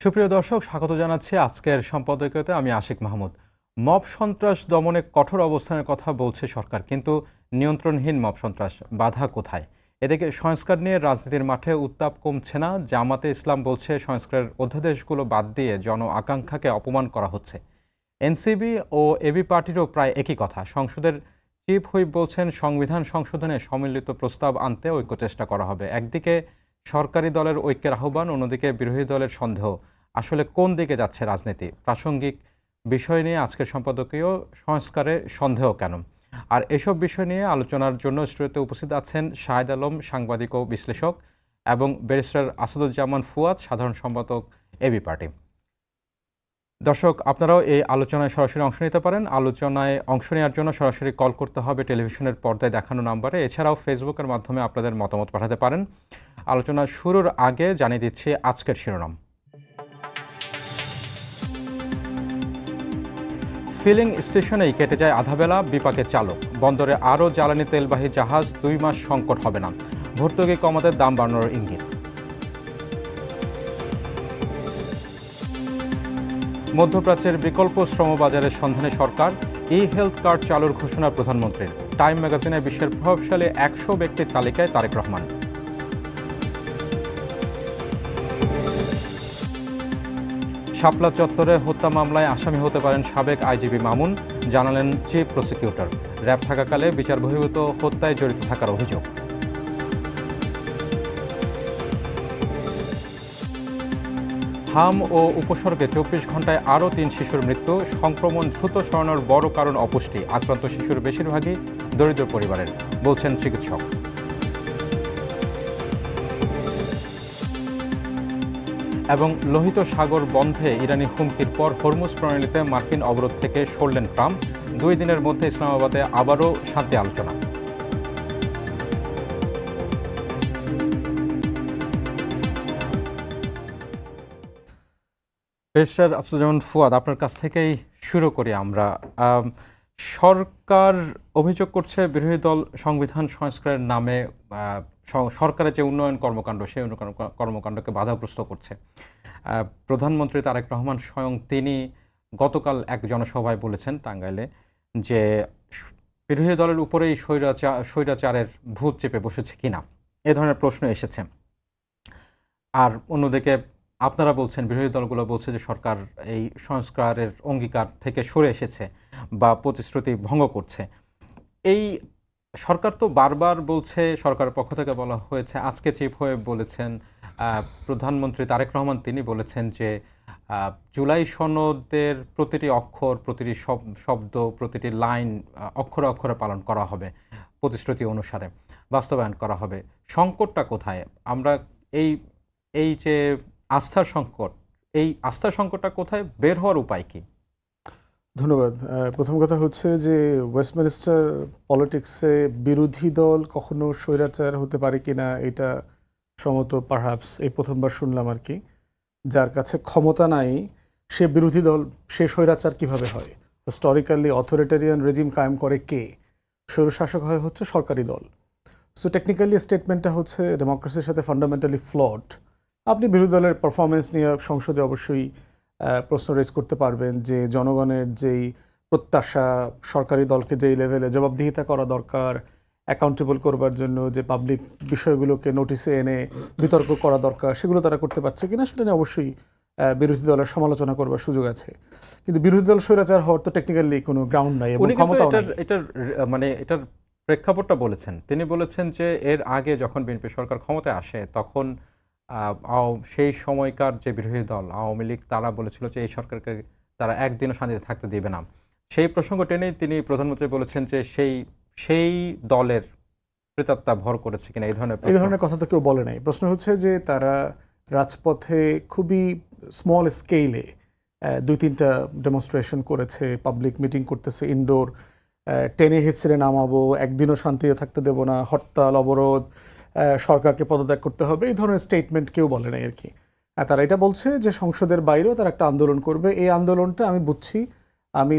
সুপ্রিয় দর্শক, স্বাগত জানাচ্ছি আজকের সম্পাদকীয়তে। আমি আশিক মাহমুদ। মব সন্ত্রাস দমনে কঠোর অবস্থানের কথা বলছে সরকার, কিন্তু নিয়ন্ত্রণহীন মব সন্ত্রাস বাধা কোথায়? এদিকে সংস্কার নিয়ে রাজনীতির মাঠে উত্তাপ কমছে না। জামাতে ইসলাম বলছে সংস্কারের অধ্যাদেশগুলো বাদ দিয়ে জন আকাঙ্ক্ষাকে অপমান করা হচ্ছে। এনসিবি ও এবি পার্টিরও প্রায় একই কথা। সংসদের চিফ হুইপ বলছেন সংবিধান সংশোধনে সম্মিলিত প্রস্তাব আনতে ঐক্য চেষ্টা করা হবে। একদিকে সরকারি দলের ঐক্যের আহ্বান, অন্যদিকে বিরোধী দলের সন্দেহ। আসলে কোন দিকে যাচ্ছে রাজনীতি? প্রাসঙ্গিক বিষয় নিয়ে আজকের সম্পাদকীয় সংস্কারে সন্দেহ কেন? আর এসব বিষয় নিয়ে আলোচনার জন্য স্টুডিওতে উপস্থিত আছেন শাহেদ আলম, সাংবাদিক ও বিশ্লেষক, এবং ব্যারিস্টার আসাদুজ্জামান ফুয়াদ, সাধারণ সম্পাদক, এবি পার্টি। দর্শক, আপনারাও এই আলোচনায় সরাসরি অংশ নিতে পারেন। আলোচনায় অংশ নেওয়ার জন্য সরাসরি কল করতে হবে টেলিভিশনের পর্দায় দেখানো নাম্বারে। এছাড়াও ফেসবুকের মাধ্যমে আপনাদের মতামত পাঠাতে পারেন। আলোচনা শুরুর আগে জানিয়ে দিচ্ছি আজকের শিরোনাম। ফিলিং স্টেশনেই কেটে যায় আধাবেলা, বিপাকে চালক। বন্দরে আরও জ্বালানি তেলবাহী জাহাজ, 2 মাস সংকট হবে না। ভর্তুকি কমাতে দাম বাড়ানোর ইঙ্গিত। মধ্যপ্রাচ্যের বিকল্প শ্রমবাজারের সন্ধানে সরকার। হেলথ কার্ড চালুর ঘোষণা প্রধানমন্ত্রীর। টাইম ম্যাগাজিনে বিশ্বের প্রভাবশালী 100 ব্যক্তির তালিকায় তারেক রহমান। শাপলা চত্বরে হত্যা মামলায় আসামি হতে পারেন সাবেক আইজিপি মামুন, জানালেন চিফ প্রসিকিউটর। র্যাব থাকাকালে বিচার বহির্ভূত হত্যায় জড়িত থাকার অভিযোগ। হাম ও উপসর্গে 24 ঘন্টায় আরও 3 শিশুর মৃত্যু। সংক্রমণ দ্রুত ছড়ানোর বড় কারণ অপুষ্টি। আক্রান্ত শিশুর বেশিরভাগই দরিদ্র পরিবারের, বলছেন চিকিৎসক। এবং লোহিত সাগর বন্ধে ইরানি হুমকির পর হরমুজ প্রণালীতে মার্কিন অবরোধ থেকে সরলেন ট্রাম্প। 2 দিনের মধ্যে ইসলামাবাদে আবারও শান্তি আলোচনা। ব্যারিস্টার আসাদুজ্জামান ফুয়াদ, আপনার কাছ থেকেই শুরু করি আমরা। সরকার অভিযোগ করছে বিরোধী দল সংবিধান সংস্কারের নামে সরকারের যে উন্নয়ন কর্মকাণ্ড, সেই উন্নয়ন কর্মকাণ্ডকে বাধাগ্রস্ত করছে। প্রধানমন্ত্রী তারেক রহমান স্বয়ং তিনি গতকাল এক জনসভায় বলেছেন টাঙ্গাইলে যে বিরোধী দলের উপরেই স্বৈরাচারের ভূত চেপে বসেছে কিনা, এ ধরনের প্রশ্ন এসেছে। আর অন্যদিকে আপনারা বলছেন, বিরোধী দলগুলো বলছে যে সরকার এই সংস্কারের অঙ্গীকার থেকে সরে এসেছে বা প্রতিশ্রুতি ভঙ্গ করছে। এই সরকার তো বারবার বলছে, সরকারের পক্ষ থেকে বলা হয়েছে, আজকে চিফ হয়ে বলেছেন প্রধানমন্ত্রী তারেক রহমান, তিনি বলেছেন যে জুলাই সনদের প্রতিটি অক্ষর, প্রতিটি শব্দ, প্রতিটি লাইন অক্ষরে অক্ষরে পালন করা হবে, প্রতিশ্রুতি অনুসারে বাস্তবায়ন করা হবে। সংকটটা কোথায়? আমরা এই যে আস্থার সংকট, এই আস্থার সংকটটা কোথায়? বের হওয়ার উপায় কি? ধন্যবাদ। প্রথম কথা হচ্ছে যে ওয়েস্টমিনিস্টার পলিটিক্সে বিরোধী দল কখনো স্বৈরাচার হতে পারে কিনা, এটা সম্ভবত পারহ্যাপস এই প্রথমবার শুনলাম আর কি। যার কাছে ক্ষমতা নাই সে বিরোধী দল, সে স্বৈরাচার কিভাবে হয়? হিস্টোরিক্যালি অথরিটেরিয়ান রেজিম কায়েম করে কে? স্বৈরশাসক হচ্ছে সরকারি দল। সো টেকনিক্যালি স্টেটমেন্টটা হচ্ছে ডেমোক্রেসির সাথে ফান্ডামেন্টালি ফ্লড। আপনি বিরোধী দলের পারফরমেন্স নিয়ে সংসদে অবশ্যই প্রশ্ন রেজ করতে পারবেন যে জনগণের যেই প্রত্যাশা, সরকারি দলকে যেই লেভেলে জবাবদিহিতা করা দরকার, অ্যাকাউন্টেবল করবার জন্য যে পাবলিক বিষয়গুলোকে নোটিসে এনে বিতর্ক করা দরকার, সেগুলো তারা করতে পারছে কিনা সেটা নিয়ে অবশ্যই বিরোধী দলের সমালোচনা করবার সুযোগ আছে। কিন্তু বিরোধী দল স্বৈরাচার হওয়ার তো টেকনিক্যালি কোনো গ্রাউন্ড নাই এবং ক্ষমতাও নাই। এটার প্রেক্ষাপটটা বলেছেন, তিনি বলেছেন যে এর আগে যখন বিএনপি সরকার ক্ষমতায় আসে তখন সেই সময়কার যে বিরোধী দল আওয়ামী লীগ, তারা বলেছিল যে এই সরকারকে তারা একদিনও শান্তিতে থাকতে দেবে না। সেই প্রসঙ্গ টেনেই তিনি প্রধানমন্ত্রী বলেছেন যে সেই দলের প্রেতাত্মা ভর করেছে কিনা, এই ধরনের কথা তো কেউ বলে নাই। প্রশ্ন হচ্ছে যে তারা রাজপথে খুবই স্মল স্কেলে 2-3টা ডেমনস্ট্রেশন করেছে, পাবলিক মিটিং করতেছে, ইনডোর, টেনে হিচড়ে নামাবো, একদিনও শান্তিতে থাকতে দেব না, হরতাল, অবরোধ, সরকারকে পদত্যাগ করতে হবে, এই ধরনের স্টেটমেন্ট কেউ বলে নাই আর কি। তারা এটা বলছে যে সংসদের বাইরেও তারা একটা আন্দোলন করবে। এই আন্দোলনটা আমি বুঝছি, আমি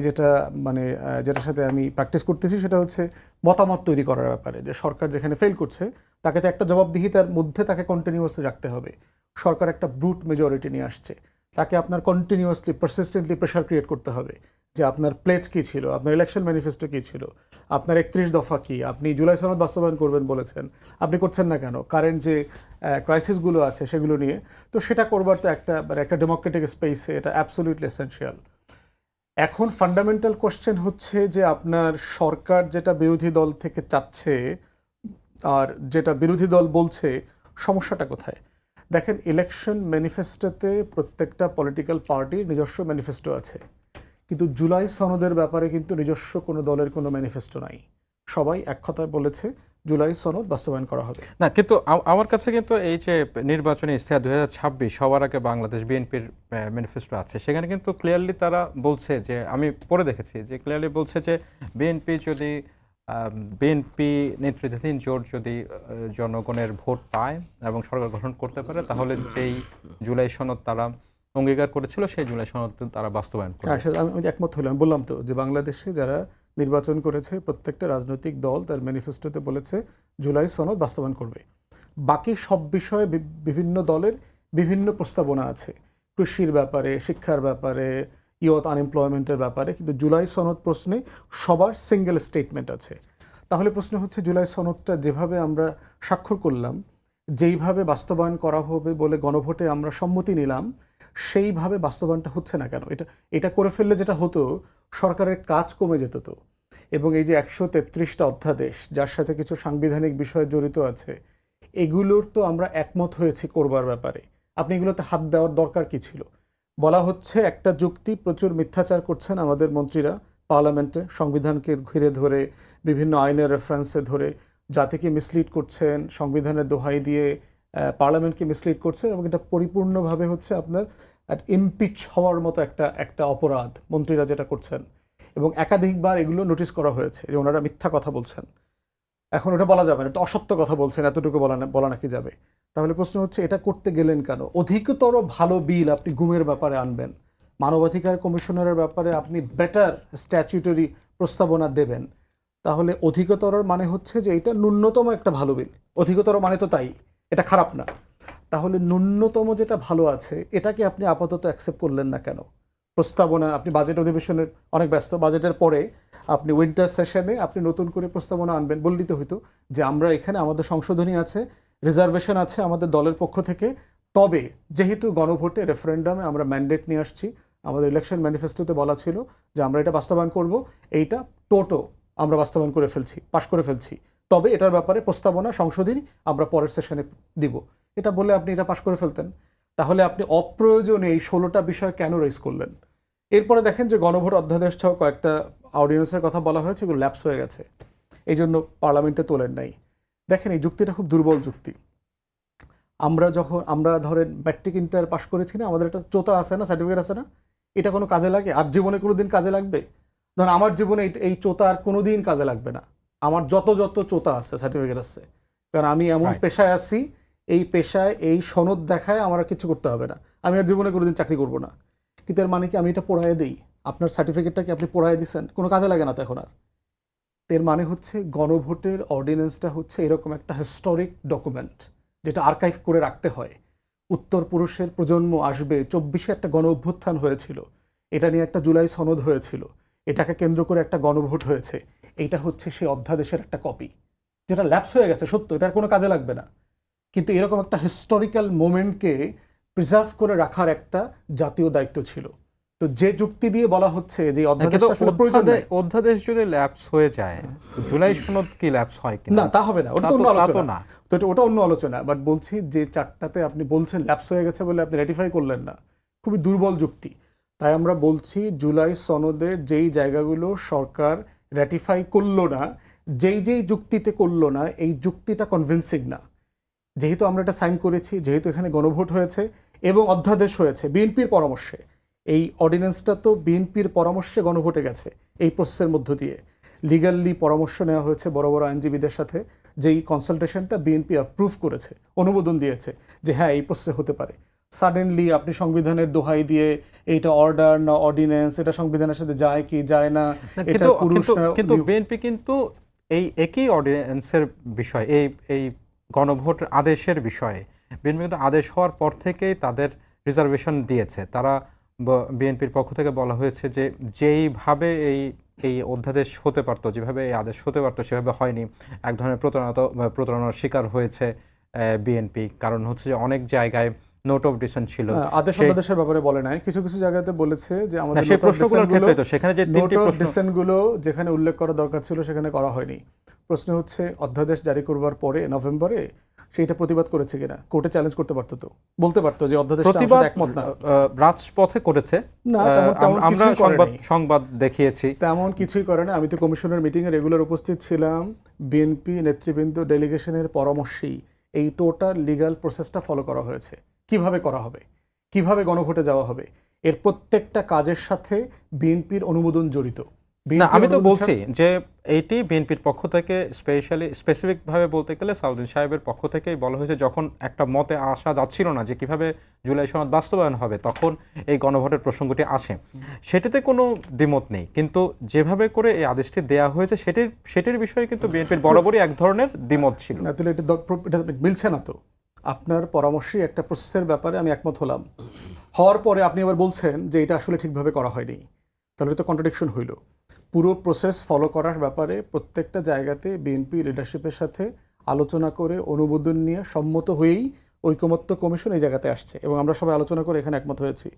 যেটার সাথে আমি প্র্যাকটিস করতেছি সেটা হচ্ছে মতামত তৈরি করার ব্যাপারে, যে সরকার যেখানে ফেল করছে তাকে তো একটা জবাবদিহিতার মধ্যে তাকে কন্টিনিউয়াসলি রাখতে হবে। সরকার একটা ব্রুট মেজরিটি নিয়ে আসছে, তাকে আপনার কন্টিনিউয়াসলি পারসিস্টেন্টলি প্রেশার ক্রিয়েট করতে হবে যে আপনার প্লেজ কী ছিল, আপনার ইলেকশন ম্যানিফেস্টো কী ছিল, আপনার 31 দফা কী, আপনি জুলাই সনদ বাস্তবায়ন করবেন বলেছেন, আপনি করছেন না কেন, কারেন্ট যে ক্রাইসিসগুলো আছে সেগুলো নিয়ে। তো সেটা করবার তো একটা ডেমোক্রেটিক স্পেসে এটা অ্যাবসলিউটলি এসেনশিয়াল। এখন ফান্ডামেন্টাল কোশ্চেন হচ্ছে যে আপনার সরকার যেটা বিরোধী দল থেকে চাচ্ছে আর যেটা বিরোধী দল বলছে, সমস্যাটা কোথায়? দেখেন, ইলেকশন ম্যানিফেস্টোতে প্রত্যেকটা পলিটিক্যাল পার্টির নিজস্ব ম্যানিফেস্টো আছে, কিন্তু জুলাই সনদের ব্যাপারে কিন্তু নিজস্ব কোনো দলের কোনো ম্যানিফেস্টো নাই। সবাই এক কথায় বলেছে জুলাই সনদ বাস্তবায়ন করা হবে না, কিন্তু আমার কাছে কিন্তু এই যে নির্বাচনী ইশতেহার 2026 সবার আগে বাংলাদেশ বিএনপির ম্যানিফেস্টো আছে, সেখানে কিন্তু ক্লিয়ারলি তারা বলছে যে, আমি পড়ে দেখেছি যে ক্লিয়ারলি বলছে যে বিএনপি নেতৃত্বাধীন জোট যদি জনগণের ভোট পায় এবং সরকার গঠন করতে পারে, তাহলে যেই জুলাই সনদ তারা অঙ্গীকার করেছিল সেই জুলাই সনদ তারা বাস্তবায়ন করবে। আসলে আমি একমত হলাম, বললাম তো যে বাংলাদেশে যারা নির্বাচন করেছে প্রত্যেকটা রাজনৈতিক দল তার ম্যানিফেস্টোতে বলেছে জুলাই সনদ বাস্তবায়ন করবে। বাকি সব বিষয়ে বিভিন্ন দলের বিভিন্ন প্রস্তাবনা আছে, কৃষির ব্যাপারে, শিক্ষার ব্যাপারে, ইয়থ আনএমপ্লয়মেন্টের ব্যাপারে, কিন্তু জুলাই সনদ প্রশ্নে সবার সিঙ্গেল স্টেটমেন্ট আছে। তাহলে প্রশ্ন হচ্ছে জুলাই সনদটা যেভাবে আমরা স্বাক্ষর করলাম, যেইভাবে বাস্তবায়ন করা হবে বলে গণভোটে আমরা সম্মতি নিলাম, সেইভাবে বাস্তবায়নটা হচ্ছে না কেন? এটা করে ফেললে যেটা হতো, সরকারের কাজ কমে যেত তো। এবং এই যে 133টা অধ্যাদেশ যার সাথে কিছু সাংবিধানিক বিষয় জড়িত আছে, এগুলোর তো আমরা একমত হয়েছি করবার ব্যাপারে। আপনি এগুলোতে হাত দেওয়ার দরকার কি ছিল? বলা হচ্ছে একটা যুক্তি, প্রচুর মিথ্যাচার করছেন আমাদের মন্ত্রীরা পার্লামেন্টে, সংবিধানকে ঘিরে ধরে, বিভিন্ন আইনের রেফারেন্সে ধরে জাতিকে মিসলিড করছেন, সংবিধানের দোহাই দিয়ে পার্লামেন্টকে মিসলিড করছেন, এবং এটা পরিপূর্ণভাবে হচ্ছে আপনার ইমপিচ হওয়ার মতো একটা অপরাধ মন্ত্রীরা যেটা করছেন। এবং একাধিকবার এগুলো নোটিশ করা হয়েছে যে ওনারা মিথ্যা কথা বলছেন। এখন ওটা বলা যাবে না, এটা অসত্য কথা বলছেন, এতটুকু বলা নাকি যাবে? তাহলে প্রশ্ন হচ্ছে এটা করতে গেলেন কেন? অধিকতর ভালো বিল আপনি গুমের ব্যাপারে আনবেন, মানবাধিকার কমিশনারের ব্যাপারে আপনি বেটার স্ট্যাচুটরি প্রস্তাবনা দেবেন, তাহলে অধিকতর মানে হচ্ছে যে এটা ন্যূনতম একটা ভালো বিল। অধিকতর মানে তো তাই, এটা খারাপ না। তাহলে ন্যূনতম যেটা ভালো আছে এটাকে আপনি আপাতত অ্যাকসেপ্ট করলেন না কেন? প্রস্তাবনা, আপনি বাজেট অধিবেশনের অনেক ব্যস্ত, বাজেটের পরে আপনি উইন্টার সেশনে আপনি নতুন করে প্রস্তাবনা আনবেন, বললেই তো হইতো যে আমরা এখানে আমাদের সংশোধনী আছে, রিজার্ভেশন আছে আমাদের দলের পক্ষ থেকে, তবে যেহেতু গণভোটে রেফারেন্ডামে আমরা ম্যান্ডেট নিয়ে আসছি, আমাদের ইলেকশন ম্যানিফেস্টোতে বলা ছিল যে আমরা এটা বাস্তবায়ন করব, এইটা আমরা বাস্তবায়ন করে ফেলছি, পাশ করে ফেলছি, তবে এটার ব্যাপারে প্রস্তাবনা সংশোধনী আমরা পরের সেশনে দিব, এটা বলে আপনি এটা পাশ করে ফেলতেন। তাহলে আপনি অপ্রয়োজনে এই 16টা বিষয় কেন রেজ করলেন? এরপরে দেখেন যে গণভোট অধ্যাদেশ সহ কয়েকটা অর্ডিন্যান্সের কথা বলা হয়েছে, এগুলো ল্যাপস হয়ে গেছে, এই জন্য পার্লামেন্টে তোলেন নাই। দেখেন, এই যুক্তিটা খুব দুর্বল যুক্তি। আমরা ধরেন ম্যাট্রিক ইন্টার পাশ করেছি না, আমাদের একটা চোতা আছে না, সার্টিফিকেট আছে না, এটা কোনো কাজে লাগে? আর জীবনে কোনো দিন কাজে লাগবে? ধরেন আমার জীবনে এই চোতা আর কোনো দিন কাজে লাগবে না। আমার যত চোতা আছে, সার্টিফিকেট আছে, কারণ আমি এমন পেশায় আছি, এই পেশায় এই সনদ দেখায় আমার আর কিছু করতে হবে না, আমি আর জীবনে কোনোদিন চাকরি করব না। কিন্তু এর মানে কি আমি এটা পড়ায় দিই? আপনার সার্টিফিকেটটা কি আপনি পড়ায় দিচ্ছেন? কোনো কাজে লাগে না তো এখন আর। এর মানে হচ্ছে গণভোটের অর্ডিন্যান্সটা হচ্ছে এরকম একটা হিস্টোরিক ডকুমেন্ট, যেটা আর্কাইভ করে রাখতে হয়। উত্তর পুরুষের প্রজন্ম আসবে, 24-এ একটা গণ অভ্যুত্থান হয়েছিল, এটা নিয়ে একটা জুলাই সনদ হয়েছিল, এটাকে কেন্দ্র করে একটা গণভোট হয়েছে, এইটা হচ্ছে সেই অধ্যাদেশের একটা কপি, যেটা ল্যাপস হয়ে গেছে সত্য, এটার কোনো কাজে লাগবে না, কিন্তু এরকম একটা হিস্টোরিক্যাল মোমেন্টকে প্রিজার্ভ করে রাখার একটা জাতীয় দায়িত্ব ছিল। তো যে যুক্তি দিয়ে বলা হচ্ছে যে অধ্যাদেশটা আসলে প্রয়োজন নেই, অধ্যাদেশ যদি ল্যাপস হয়ে যায়, জুলাই সনদ কি ল্যাপস হয় কিনা? না, তা হবে না, ওটা তো অন্য আলোচনা। তো ওটা অন্য আলোচনা, বাট বলছি যে 4টাতে আপনি বলছেন ল্যাপস হয়ে গেছে বলে আপনি রেটিফাই করলেন না, খুবই দুর্বল যুক্তি। তাই আমরা বলছি জুলাই সনদের যেই জায়গাগুলো সরকার রেটিফাই করলো না, যেই যুক্তিতে করলো না, এই যুক্তিটা কনভিন্সিং না। যেহেতু আমরা এটা সাইন করেছি, যেহেতু এখানে গণভোট হয়েছে এবং অধ্যাদেশ হয়েছে বিএনপির পরামর্শে, এই অর্ডিন্যান্সটা তো বিএনপির পরামর্শে গণভোটে গেছে, এই প্রসেসের মধ্য দিয়ে লিগালি পরামর্শ নেওয়া হয়েছে বড় বড় আইনজীবীদের সাথে, যেই কনসালটেশনটা বিএনপি অ্যাপ্রুভ করেছে, অনুমোদন দিয়েছে যে হ্যাঁ এই প্রসেসে হতে পারে। সাডেনলি আপনি সংবিধানের দোহাই দিয়ে এইটা অর্ডার না অর্ডিন্যান্স, এটা সংবিধানের সাথে যায় কি যায় না, এটা পুরুষ না, কিন্তু বিএনপি কিন্তু এই একই অর্ডিন্যান্সের বিষয়, এই গণভোট আদেশের বিষয়ে বিএনপি কিন্তু আদেশ হওয়ার পর থেকেই তাদের রিজার্ভেশন দিয়েছে, তারা বিএনপির পক্ষ থেকে বলা হয়েছে যে যেইভাবে এই অধ্যাদেশ হতে পারতো, যেভাবে এই আদেশ হতে পারতো সেভাবে হয়নি। এক ধরনের প্রতারণার শিকার হয়েছে বিএনপি। কারণ হচ্ছে যে অনেক জায়গায় নোট অফ ডিসেন্ট ছিল। আদেশ অধ্যাদেশের ব্যাপারে বলে নাই, কিছু কিছু জায়গাতে বলেছে যে আমাদের সেই প্রশ্নগুলোর ক্ষেত্রে তো সেখানে যে তিনটি প্রশ্ন গুলো যেখানে উল্লেখ করা দরকার ছিল সেখানে করা হয়নি। প্রশ্ন হচ্ছে অধ্যাদেশ জারি করবার পরে নভেম্বরে সেইটা প্রতিবাদ করেছে কিনা, কোর্টে চ্যালেঞ্জ করতে পারতো, তো বলতে পারতো যে অধ্যাদেশটা আমার সাথে একমত না। রাজপথে করেছে না, আমরা সংবাদ দেখিয়েছি, তেমন কিছুই করে না। আমি তো কমিশনের মিটিং এ রেগুলার উপস্থিত ছিলাম। বিএনপি নেতৃবৃন্দ ডেলিগেশনের পরামর্শেই এই টোটাল লিগ্যাল প্রসেসটা ফলো করা হয়েছে। কিভাবে করা হবে, কিভাবে গণভোটে যাওয়া হবে, এর প্রত্যেকটা কাজের সাথে বিএনপির অনুমোদন জড়িত। না, আমি তো বলছি যে এইটি বিএনপির পক্ষ থেকে স্পেসিফিক ভাবে বলতে গেলে সাউদ্দিন সাহেবের পক্ষ থেকেই বলা হয়েছে, যখন একটা মতে আসা যাচ্ছিল না যে কিভাবে জুলাই সনদ বাস্তবায়ন হবে, তখন এই গণভোটের প্রসঙ্গটি আসে। সেটিতে কোনো দ্বিমত নেই, কিন্তু যেভাবে করে এই আদেশটি দেয়া হয়েছে সেটির বিষয়ে কিন্তু বিএনপির বরাবরই এক ধরনের দ্বিমত ছিল। না, তাহলে এটা মিলছে না। তো আপনার পরামর্শই একটা প্রসেসের ব্যাপারে আমি একমত হলাম, হওয়ার পরে আপনি আবার বলছেন যে এটা আসলে ঠিকভাবে করা হয়নি, তাহলে তো কন্ট্রাডিকশন হইল। পুরো প্রসেস ফলো করার ব্যাপারে প্রত্যেকটা জায়গাতে বিএনপি লিডারশিপের সাথে আলোচনা করে অনুমোদন নিয়ে সম্মত হয়েই ঐকমত্য কমিশন এই জায়গাতে আসছে, এবং আমরা সবাই আলোচনা করে এখানে একমত হয়েছি।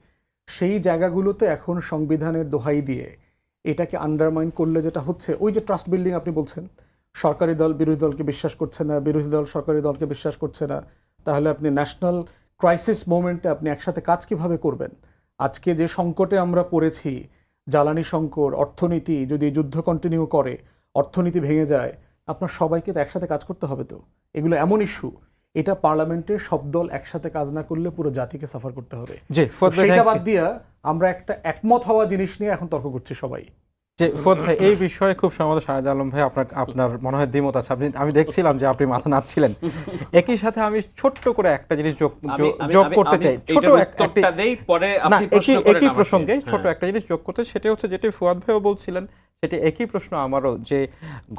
সেই জায়গাগুলোতে এখন সংবিধানের দোহাই দিয়ে এটাকে আন্ডারমাইন করলে যেটা হচ্ছে, ওই যে ট্রাস্ট বিল্ডিং আপনি বলছেন, সরকারি দল বিরোধী দলকে বিশ্বাস করছে না, বিরোধী দল সরকারি দলকে বিশ্বাস করছে না, তাহলে আপনি ন্যাশনাল ক্রাইসিস মোমেন্টে আপনি একসাথে কাজ কিভাবে করবেন? আজকে যে সংকটে আমরা পড়েছি, জ্বালানি সংকট, অর্থনীতি, যদি যুদ্ধ কন্টিনিউ করে, অর্থনীতি ভেঙে যায়, আপনার সবাইকে তো একসাথে কাজ করতে হবে। তো এগুলো এমন ইস্যু, এটা পার্লামেন্টে সব দল একসাথে কাজ না করলে পুরো জাতিকে সাফার করতে হবে। সেটা বাদ দিয়া আমরা একটা একমত হওয়া জিনিস নিয়ে এখন তর্ক করছি সবাই। যে ফুয়াদ ভাই, এই বিষয়ে খুব সম্ভবত শাহেদ আলম ভাই আপনার মনে হয় দ্বিমত আছে। আমি দেখছিলাম যে আপনি মাথা নাড়ছিলেন। একই সাথে আমি ছোট্ট করে একটা জিনিস যোগ করতে চাই, একই প্রসঙ্গে ছোট একটা জিনিস যোগ করতে। সেটা হচ্ছে যেটি ফুয়াদ ভাইও বলছিলেন, সেটি একই প্রশ্ন আমারও, যে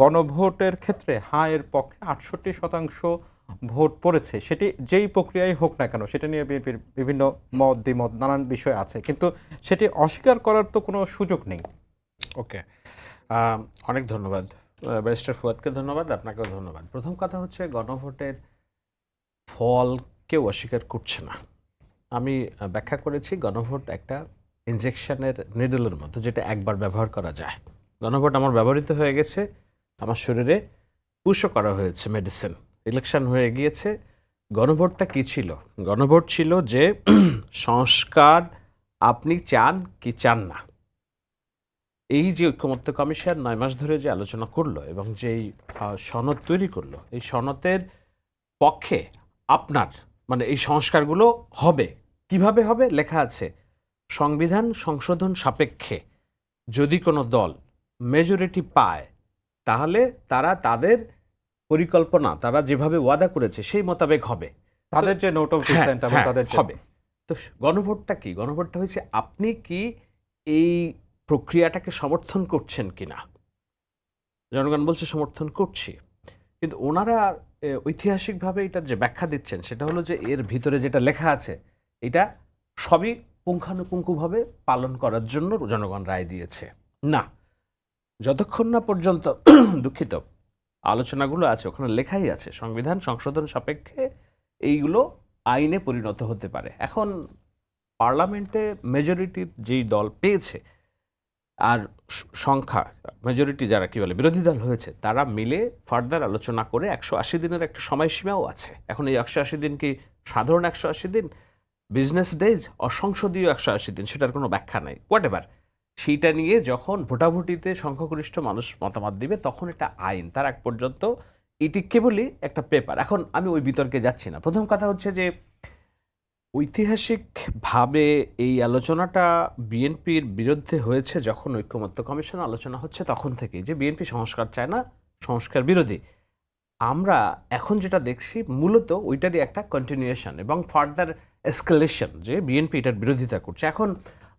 গণভোটের ক্ষেত্রে হ্যাঁ এর পক্ষে 68% ভোট পড়েছে। সেটি যেই প্রক্রিয়ায় হোক না কেন, সেটা নিয়ে বিএনপির বিভিন্ন মত দ্বিমত নানান বিষয় আছে, কিন্তু সেটি অস্বীকার করার তো কোনো সুযোগ নেই। ওকে, অনেক ধন্যবাদ ব্যারিস্টার ফুয়াদকে, ধন্যবাদ আপনাকেও ধন্যবাদ। প্রথম কথা হচ্ছে, গণভোটের ফল কেউ অস্বীকার করছে না। আমি ব্যাখ্যা করেছি, গণভোট একটা ইনজেকশনের নিডলের মতো, যেটা একবার ব্যবহার করা যায়। গণভোট আমার ব্যবহৃত হয়ে গেছে, আমার শরীরে পুশও করা হয়েছে মেডিসিন, ইলেকশন হয়ে গিয়েছে। গণভোটটা কি ছিল? গণভোট ছিল যে সংস্কার আপনি চান কি চান না। এই যে ঐকমত্য কমিশন 9 মাস ধরে যে আলোচনা করলো এবং যেই সনদ তৈরি করলো, এই সনদের পক্ষে আপনার মানে এই সংস্কারগুলো হবে। কিভাবে হবে? লেখা আছে, সংবিধান সংশোধন সাপেক্ষে যদি কোনো দল মেজরিটি পায়, তাহলে তারা তাদের পরিকল্পনা, তারা যেভাবে ওয়াদা করেছে সেই মোতাবেক হবে, তাদের যে নোট অফ ডিসেন্ট এবং তাদের হবে। তো গণভোটটা কি? গণভোটটা হচ্ছে আপনি কি এই প্রক্রিয়াটাকে সমর্থন করছেন কিনা। জনগণ বলছে সমর্থন করছি, কিন্তু ওনারা ঐতিহাসিকভাবে এটার যে ব্যাখ্যা দিচ্ছেন সেটা হলো যে এর ভিতরে যেটা লেখা আছে এটা সবই পুঙ্খানুপুঙ্খভাবে পালন করার জন্য জনগণ রায় দিয়েছে। না, যতক্ষণ না পর্যন্ত দুঃখিত আলোচনাগুলো আছে, ওখানে লেখাই আছে সংবিধান সংশোধন সাপেক্ষে এইগুলো আইনে পরিণত হতে পারে। এখন পার্লামেন্টে মেজরিটির যেই দল পেয়েছে আর সংখ্যা মেজরিটি যারা কি বলে বিরোধী দল হয়েছে, তারা মিলে ফার্দার আলোচনা করে 180 দিনের একটা সময়সীমাও আছে। এখন এই 180 দিন কি সাধারণ 180 দিন, বিজনেস ডেজ, অসংসদীয় 180 দিন, সেটার কোনো ব্যাখ্যা নাই। হোয়াট এভার, সেইটা নিয়ে যখন ভোটাভুটিতে সংখ্যাগরিষ্ঠ মানুষ মতামত দিবে তখন এটা আইন, তার এক পর্যন্ত এটি কেবলই একটা পেপার। এখন আমি ওই বিতর্কে যাচ্ছি না। প্রথম কথা হচ্ছে যে ঐতিহাসিকভাবে এই আলোচনাটা বিএনপির বিরুদ্ধে হয়েছে যখন ঐকমত্য কমিশন আলোচনা হচ্ছে তখন থেকে, যে বিএনপি সংস্কার চায় না, সংস্কার বিরোধী। আমরা এখন যেটা দেখছি মূলত ওইটারই একটা কন্টিনিউয়েশন এবং ফার্দার এসকেলেশন, যে বিএনপি এটার বিরোধিতা করছে। এখন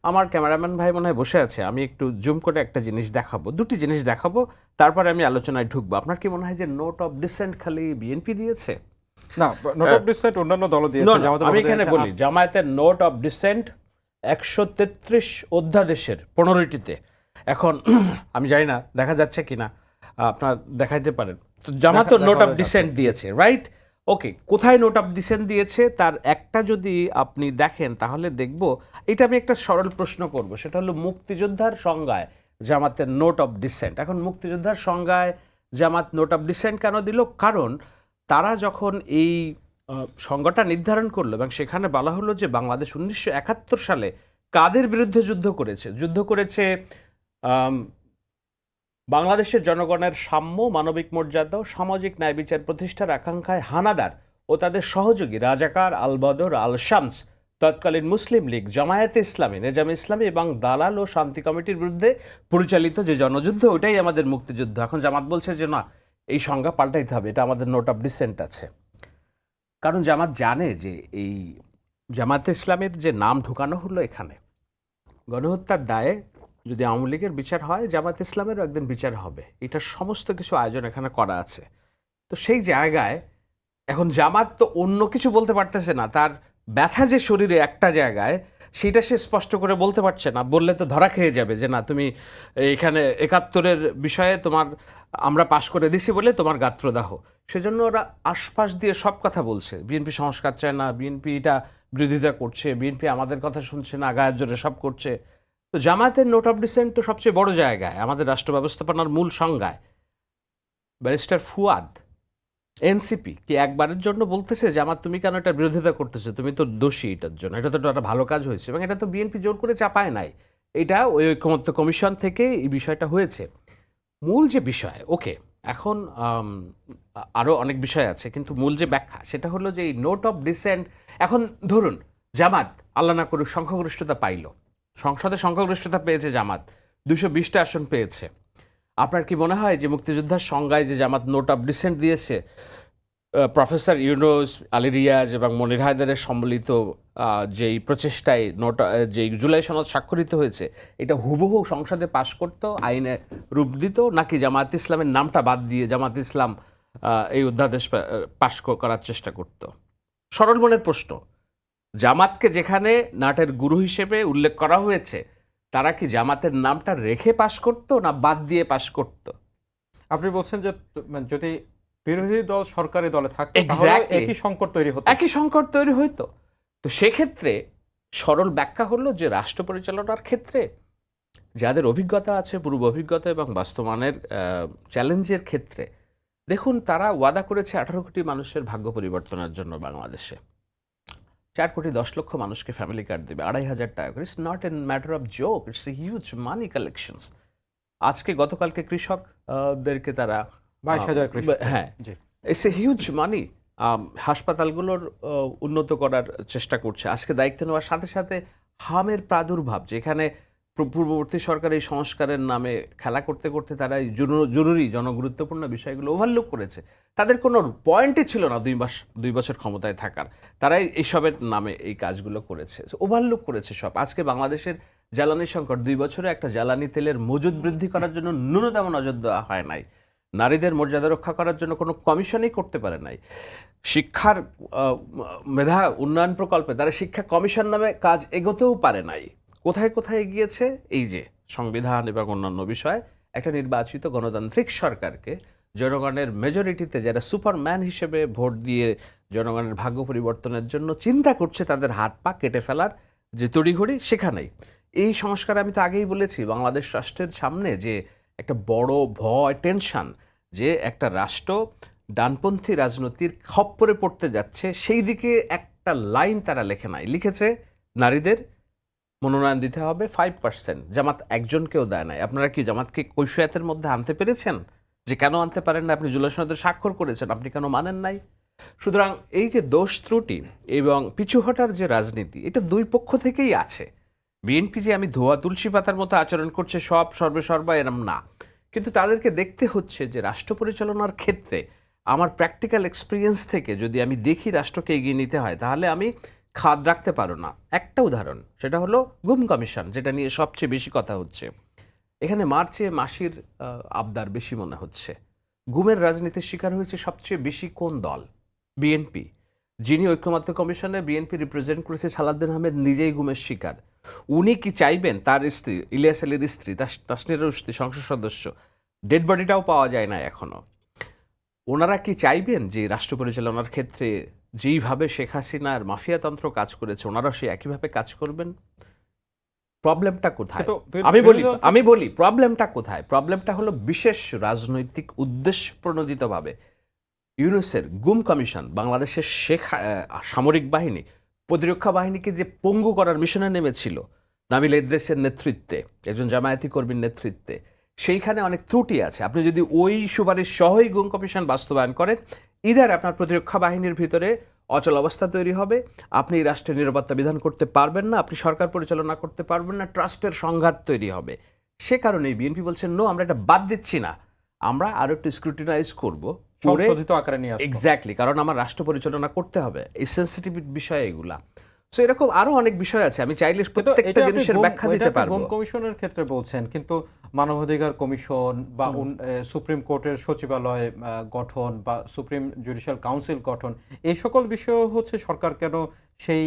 আমার ক্যামেরাম্যান ভাই মনে হয় বসে আছে, আমি একটু জুম করে একটা জিনিস দেখাবো, দুটি জিনিস দেখাবো, তারপরে আমি আলোচনায় ঢুকবো। আপনার কি মনে হয় যে নোট অফ ডিসেন্ট খালি বিএনপি দিয়েছে? না, নোট অফ ডিসেন্ট অন্যান্য দল দিয়েছে, No, no, জামাতের আমি পক্ষ থেকে এখানে বলি জামায়াতের নোট অফ ডিসেন্ট 133 অধ্যাদেশের 15টিতে। এখন আমি জানি না দেখা যাচ্ছে কিনা, আপনার দেখাইতে পারেন। তো জামাতও নোট অফ দেখা ডিসেন্ট দিয়েছে, রাইট? ওকে, কোথায় নোট অফ ডিসেন্ট দিয়েছে তার একটা যদি আপনি দেখেন তাহলে দেখব, এটা আমি একটা সরল প্রশ্ন করব, সেটা হলো মুক্তিযোদ্ধার সংজ্ঞায় জামাতের নোট অফ ডিসেন্ট। এখন মুক্তিযোদ্ধার সংজ্ঞায় জামাত নোট অফ ডিসেন্ট কেন দিল? কারণ তারা যখন এই সংজ্ঞাটা নির্ধারণ করলো এবং সেখানে বলা হলো যে বাংলাদেশ 1971 সালে কাদের বিরুদ্ধে যুদ্ধ করেছে? যুদ্ধ করেছে বাংলাদেশের জনগণের সাম্য, মানবিক মর্যাদা ও সামাজিক ন্যায় বিচার প্রতিষ্ঠার আকাঙ্ক্ষায় হানাদার ও তাদের সহযোগী রাজাকার, আল বদর, আল শামস, তৎকালীন মুসলিম লীগ, জামায়াতে ইসলামী, নেজামে ইসলামী এবং দালাল ও শান্তি কমিটির বিরুদ্ধে পরিচালিত যে জনযুদ্ধ, ওইটাই আমাদের মুক্তিযুদ্ধ। এখন জামাত বলছে যে না, এই সংজ্ঞা পাল্টাইতে হবে, এটা আমাদের নোট অফ ডিসেন্ট আছে। কারণ জামাত জানে যে এই জামাতে ইসলামের যে নাম ঢুকানো হলো এখানে, গণহত্যার দায়ে যদি আওয়ামী লীগের বিচার হয়, জামাত ইসলামেরও একদিন বিচার হবে। এটার সমস্ত কিছু আয়োজন এখানে করা আছে। তো সেই জায়গায় এখন জামাত তো অন্য কিছু বলতে পারতেছে না, তার ব্যথা যে শরীরে একটা জায়গায়, সেটা সে স্পষ্ট করে বলতে পারছে না। বললে তো ধরা খেয়ে যাবে যে না, তুমি এখানে 71-এর বিষয়ে তোমার আমরা পাশ করে দিছি বলে তোমার গাত্রদাহ। সেজন্য ওরা আশপাশ দিয়ে সব কথা বলছে। বিএনপি সংস্কার চায় না, বিএনপি এটা বিরোধিতা করছে, বিএনপি আমাদের কথা শুনছে না, গায়ের জোরে সব করছে। তো জামায়াতের নোট অফ ডিসেন্ট তো সবচেয়ে বড় জায়গায়, আমাদের রাষ্ট্র ব্যবস্থাপনার মূল সংজ্ঞায়। ব্যারিস্টার ফুয়াদ, এনসিপি কি একবারের জন্য বলতেছে যে আমার তুমি কেন এটা বিরোধিতা করতেছো, তুমি তো দোষী এটার জন্য, এটা তো একটা ভালো কাজ হয়েছে, এবং এটা তো বিএনপি জোর করে চাপায় নাই, এটা ওই ঐকমত্য কমিশন থেকে এই বিষয়টা হয়েছে। মূল যে বিষয়, ওকে, এখন আরও অনেক বিষয় আছে, কিন্তু মূল যে ব্যাখ্যা সেটা হলো যে এই নোট অফ ডিসেন্ট, এখন ধরুন জামাত আল্লাহ না করুক সংখ্যাগরিষ্ঠতা পাইল, সংসদে সংখ্যাগরিষ্ঠতা পেয়েছে জামাত, 220টা আসন পেয়েছে। আপনার কি মনে হয় যে মুক্তিযোদ্ধার সংজ্ঞায় যে জামাত নোট অফ ডিসেন্ট দিয়েছে, প্রফেসর ইউনুস, আলী রিয়াজ এবং মনির হায়দারের সম্মিলিত যেই প্রচেষ্টায় যেই জুলাই সনদ স্বাক্ষরিত হয়েছে, এটা হুবহু সংসদে পাশ করতো, আইনে রূপ দিত, নাকি জামাত ইসলামের নামটা বাদ দিয়ে জামাত ইসলাম এই অধ্যাদেশ পাশ করার চেষ্টা করত? সরল মনের প্রশ্ন। জামাতকে যেখানে নাটের গুরু হিসেবে উল্লেখ করা হয়েছে, তারা কি জামাতের নামটা রেখে পাশ করতো না বাদ দিয়ে পাশ করতো? আপনি বলছেন যে যদি বিরোধী দল সরকারি দলে থাকতো তাহলে Exactly. একই সংকট তৈরি হতো। একই সংকট তৈরি হইতো। তো সেক্ষেত্রে সরল ব্যাখ্যা হলো যে রাষ্ট্র পরিচালনার ক্ষেত্রে যাদের অভিজ্ঞতা আছে, পূর্ব অভিজ্ঞতা এবং বাস্তবায়নের চ্যালেঞ্জের ক্ষেত্রে, দেখুন তারা ওয়াদা করেছে 18 কোটি মানুষের ভাগ্য পরিবর্তনের জন্য বাংলাদেশে। 4 কোটি 10 লক্ষ মানুষকে ফ্যামিলি কার্ড দেবে 2,500 টাকা করে। It's not a matter of joke, it's a huge money collections. আজকে গতকালকে কৃষকদেরকে তারা 22,000 কৃষক। হ্যাঁ, জি। ইটস এ হিউজ মানি। হাসপাতালগুলোর উন্নত করার চেষ্টা করছে। আজকে দায়িত্ব নেওয়ার সাথে সাথে হামের প্রাদুর্ভাব, যেখানে পূর্ববর্তী সরকার এই সংস্কারের নামে খেলা করতে করতে তারা এই জরুরি জনগুরুত্বপূর্ণ বিষয়গুলো ওভারলুক করেছে। তাদের কোনো পয়েন্টই ছিল না 2 বছর ক্ষমতায় থাকার, তারাই এইসবের নামে এই কাজগুলো করেছে, ওভারলুক করেছে সব। আজকে বাংলাদেশের জ্বালানি সংকট, 2 বছরে একটা জ্বালানি তেলের মজুদ বৃদ্ধি করার জন্য ন্যূনতম নজর দেওয়া হয় নাই। নারীদের মর্যাদা রক্ষা করার জন্য কোনো কমিশনই করতে পারে নাই। শিক্ষার মেধা উন্নয়ন প্রকল্পে তারা শিক্ষা কমিশন নামে কাজ এগোতেও পারে নাই। কোথায় কোথায় এগিয়েছে? এই যে সংবিধান এবং অন্যান্য বিষয়, একটা নির্বাচিত গণতান্ত্রিক সরকারকে জনগণের মেজরিটিতে যারা সুপারম্যান হিসেবে ভোট দিয়ে জনগণের ভাগ্য পরিবর্তনের জন্য চিন্তা করছে, তাদের হাত পা কেটে ফেলার যে তড়িঘড়ি, সেখানেই এই সংস্কার। আমি তো আগেই বলেছি, বাংলাদেশ রাষ্ট্রের সামনে যে একটা বড় ভয়, টেনশন, যে একটা রাষ্ট্র ডানপন্থী রাজনীতির খপ্পরে পড়তে যাচ্ছে, সেই দিকে একটা লাইন তারা লেখে নাই। লিখেছে নারীদের মনোনয়ন দিতে হবে 5%। জামাত একজনকেও দেয় নাই। আপনারা কি জামাতকে কৈফিয়তের মধ্যে আনতে পেরেছেন যে কেন আনতে পারেন না? আপনি জুলাই সনদে স্বাক্ষর করেছেন, আপনি কেন মানেন নাই? সুতরাং এই যে দোষ ত্রুটি এবং পিছু হটার যে রাজনীতি, এটা দুই পক্ষ থেকেই আছে। বিএনপি যে আমি ধোয়া তুলসী পাতার মতো আচরণ করছে সব সর্বা এরম না, কিন্তু তাদেরকে দেখতে হচ্ছে যে রাষ্ট্র পরিচালনার ক্ষেত্রে আমার প্র্যাকটিক্যাল এক্সপিরিয়েন্স থেকে যদি আমি দেখি রাষ্ট্রকে এগিয়ে নিতে হয়, তাহলে আমি খাদ রাখতে পারো না। একটা উদাহরণ, সেটা হলো গুম কমিশন, যেটা নিয়ে সবচেয়ে বেশি কথা হচ্ছে। এখানে মার্চে মাসির আবদার বেশি মনে হচ্ছে। গুমের রাজনীতির শিকার হয়েছে সবচেয়ে বেশি কোন দল? বিএনপি, যিনি ঐক্যমত্য কমিশনে বিএনপি রিপ্রেজেন্ট করেছে সালাউদ্দিন আহমেদ নিজেই গুমের শিকার। উনি কি চাইবেন তার স্ত্রী, ইলিয়াস আলীর স্ত্রী, তাসনির রুশদি সংসদ সদস্য, ডেড বডিটাও পাওয়া যায় না এখনো, ওনারা কি চাইবেন যে রাষ্ট্র পরিচালনার ক্ষেত্রে যেইভাবে শেখ হাসিনার মাফিয়াতন্ত্র কাজ করেছে ওনারাও সেই একইভাবে কাজ করবেন? প্রবলেমটা কোথায়? কিন্তু আমি বলি প্রবলেমটা কোথায়? প্রবলেমটা হলো বিশেষ রাজনৈতিক উদ্দেশ্য প্রণোদিতভাবে ইউনূসের গুম কমিশন বাংলাদেশের সামরিক বাহিনী, প্রতিরক্ষা বাহিনীকে যে পঙ্গু করার মিশনে নেমেছিল নাবিল ইদ্রিসের নেতৃত্বে, একজন জামায়াতি কর্মীর নেতৃত্বে, সেইখানে অনেক ত্রুটি আছে। আপনি যদি ওই সুপারিশ সহই গুম কমিশন বাস্তবায়ন করেন, ইদার আপনার প্রতিরক্ষা বাহিনীর ভিতরে অচল অবস্থা তৈরি হবে, আপনি রাষ্ট্রের নিরাপত্তা বিধান করতে পারবেন না, আপনি সরকার পরিচালনা করতে পারবেন না, ট্রাস্টের সংঘাত তৈরি হবে। সে কারণেই বিএনপি বলছেন নো, আমরা এটা বাদ দিচ্ছি না, আমরা আরো একটু স্ক্রুটিনাইজ করবো, সংশোধিত আকারে নিয়ে আসবো। এক্স্যাক্টলি, কারণ আমার রাষ্ট্র পরিচালনা করতে হবে, এই সেন্সিটিভ বিষয় এগুলা। সো এরকম আরো অনেক বিষয় আছে, আমি চাইলে প্রত্যেকটা জিনিসের ব্যাখ্যা দিতে পারবো। গুম কমিশনের ক্ষেত্রে বলছেন, কিন্তু মানবাধিকার কমিশন বা সুপ্রিম কোর্টের সচিবালয় গঠন বা সুপ্রিম জুডিশিয়াল কাউন্সিল গঠন, এই সকল বিষয় হচ্ছে সরকার কেন সেই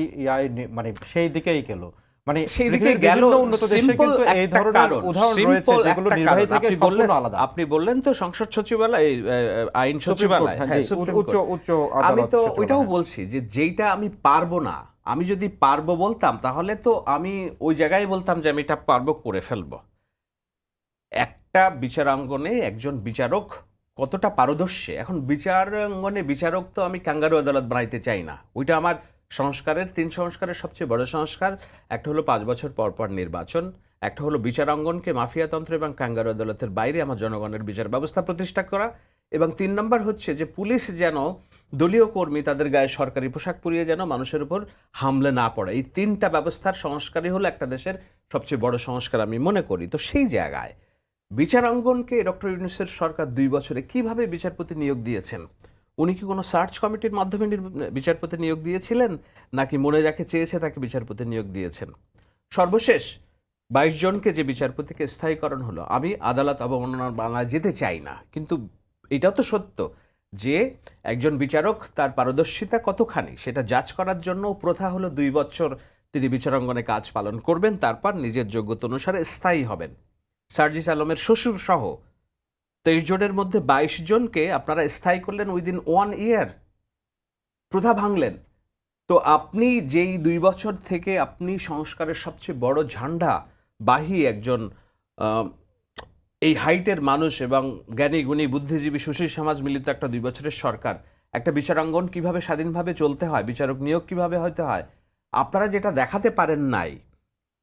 মানে সেই দিকেই গেল? মানে সেই দিকে গেল উন্নত দেশে কিন্তু এই ধরনের উদাহরণ রয়েছে যেগুলো নির্বাহী থেকে সম্পূর্ণ আলাদা। আপনি বললেন তো সংসদ সচিবালয়, আইন সচিবালয়, উচ্চ আমি আদালত তো সচিবালয়। ওইটাও বলছি যে যেইটা আমি পারবো না, আমি যদি পারবো বলতাম তাহলে তো আমি ওই জায়গায় বলতাম যে আমি এটা পারবো, করে ফেলবো। একটা বিচারাঙ্গনে একজন বিচারক কতটা পারদর্শী, এখন বিচারাঙ্গনে বিচারক তো আমি কাঙ্গারু আদালত বানাইতে চাই না। ওইটা আমার সংস্কারের 3 সংস্কারের সবচেয়ে বড় সংস্কার। একটা হলো 5 বছর পর পর নির্বাচন, একটা হলো বিচারাঙ্গনকে মাফিয়াতন্ত্র এবং কাঙ্গারু আদালতের বাইরে আমার জনগণের বিচার ব্যবস্থা প্রতিষ্ঠা করা, এবং 3 নম্বর হচ্ছে যে পুলিশ যেন দলীয় কর্মী তাদের গায়ে সরকারি পোশাক পরিয়ে যেন মানুষের উপর হামলে না পড়ে। এই 3টা ব্যবস্থার সংস্কারই হলো একটা দেশের সবচেয়ে বড় সংস্কার আমি মনে করি। তো সেই জায়গায় বিচারাঙ্গনকে ডক্টর ইউনূসের সরকার 2 বছরে কিভাবে বিচারপতি নিয়োগ দিয়েছেন? উনি কি কোনো সার্চ কমিটির মাধ্যমে বিচারপতি নিয়োগ দিয়েছিলেন, নাকি মনে যাকে চেয়েছে তাকে বিচারপতি নিয়োগ দিয়েছেন? সর্বশেষ 22 জনকে যে বিচারপতিকে স্থায়ীকরণ হলো, আমি আদালত অবমাননার বাংলায় যেতে চাই না, কিন্তু এটাও তো সত্য যে একজন বিচারক তার পারদর্শিতা কতখানি সেটা যাচ করার জন্য প্রথা হলো 2 বছর তিনি বিচারাঙ্গনে কাজ পালন করবেন, তারপর নিজের যোগ্যতা অনুসারে স্থায়ী হবেন। সার্জিস আলমের শ্বশুর সহ 23 জনের মধ্যে 22 জনকে আপনারা স্থায়ী করলেন উইদিন 1 ইয়ার, প্রথা ভাঙলেন। তো আপনি যেই 2 বছর থেকে আপনি সংস্কারের সবচেয়ে বড় ঝান্ডা বাহী একজন এই হাইটের মানুষ এবং জ্ঞানী গুণী বুদ্ধিজীবী সুশীল সমাজ মিলিত একটা 2 বছরের সরকার, একটা বিচারাঙ্গন কিভাবে স্বাধীনভাবে চলতে হয়, বিচারক নিয়োগ কিভাবে হতে হয়, আপনারা যেটা দেখাতে পারেন নাই,